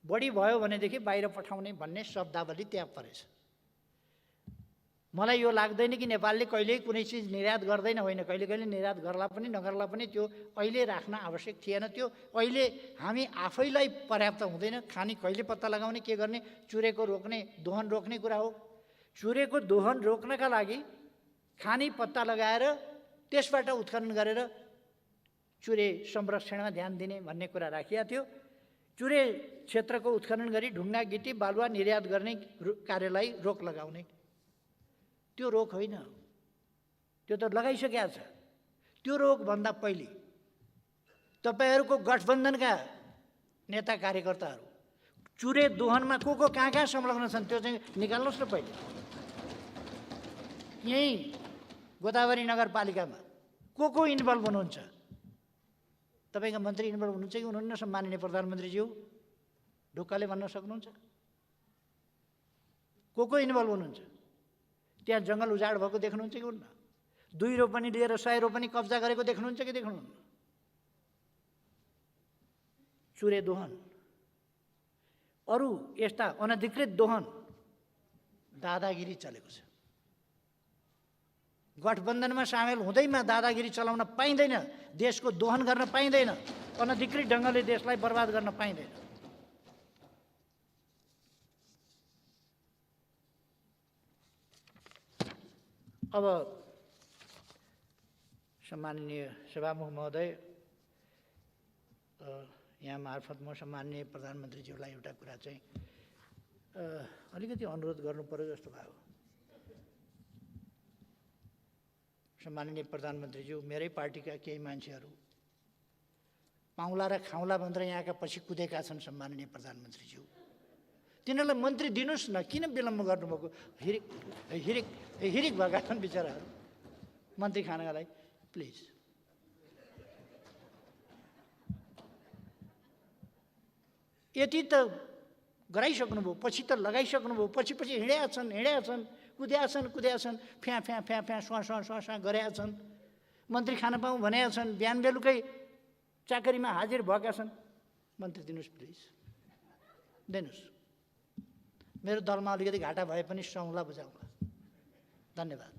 बढी भयो भनेदेखि बाहिर पठाउने भन्ने शब्दावली त्यहाँ परेछ। मलाई यो लाग्दैन कि नेपालले कहिल्यै कुनै चिज निर्यात गर्दैन, होइन, कहिले कहिले निर्यात गर्ला पनि नगर्ला पनि त्यो अहिले राख्न आवश्यक थिएन। त्यो अहिले हामी आफैलाई पर्याप्त हुँदैन। खानी कहिले पत्ता लगाउने, के गर्ने, चुरेको रोक्ने, दोहन रोक्ने कुरा हो। चुरेको दोहन रोक्नका लागि खानी पत्ता लगाएर त्यसबाट उत्खनन गरेर चुरे संरक्षणमा ध्यान दिने भन्ने कुरा राखिएको थियो। चुरे क्षेत्रको उत्खनन गरी ढुङ्गा गिटी बालुवा निर्यात गर्ने कार्यलाई रोक लगाउने, त्यो रोक होइन, त्यो त लगाइसकेको छ। त्यो रोकभन्दा पहिले तपाईँहरूको गठबन्धनका नेता कार्यकर्ताहरू चुरे दोहनमा को कहाँ संलग्न छन् त्यो चाहिँ निकाल्नुहोस् न पहिले। यहीँ गोदावरी नगरपालिकामा को इन्भल्भ हुनुहुन्छ? तपाईँका मन्त्री इन्भल्भ हुनुहुन्छ कि हुनुहुन्न? सम्माननीय प्रधानमन्त्रीज्यू ढुक्कले भन्न सक्नुहुन्छ? को इन्भल्भ हुनुहुन्छ? त्यहाँ जङ्गल उजाड भएको देख्नुहुन्छ कि हुन्न? 2 रोपनी लिएर 100 रोपनी कब्जा गरेको देख्नुहुन्छ कि देख्नुहुन्न? चुरे दोहन, अरू यस्ता अनधिकृत दोहन, दादागिरी चलेको छ। गठबन्धनमा सामेल हुँदैमा दादागिरी चलाउन पाइँदैन, देशको दोहन गर्न पाइँदैन, अनधिकृत ढङ्गले देशलाई बर्बाद गर्न पाइँदैन। अब सम्माननीय सभामुख महोदय, यहाँ मार्फत म सम्माननीय प्रधानमन्त्रीज्यूलाई एउटा कुरा चाहिँ अलिकति अनुरोध गर्नु पर्यो जस्तो भयो। सम्माननीय प्रधानमन्त्रीज्यू, मेरै पार्टीका केही मान्छेहरू पाउला र खाउला भनेर यहाँका पछि कुदेका छन्। सम्माननीय प्रधानमन्त्रीज्यू, तिनीहरूलाई मन्त्री दिनुहोस् न, किन विलम्ब गर्नुभएको? हिरिक भएका छन् बिचराहरू मन्त्री खानका लागि, प्लिज। यति त गराइसक्नुभयो, पछि त लगाइसक्नुभयो, पछि हिँडेका छन्, कुद्या छन्, फ्या स्वा गरेका छन्, मन्त्री खान पाऊँ भनेका छन्, बिहान बेलुकै चाकरीमा हाजिर भएका छन्। मन्त्री दिनुहोस् प्लिज, दिनुहोस्। मेरो दलमा अलिकति घाटा भए पनि सौँला बुझाउँला। धन्यवाद।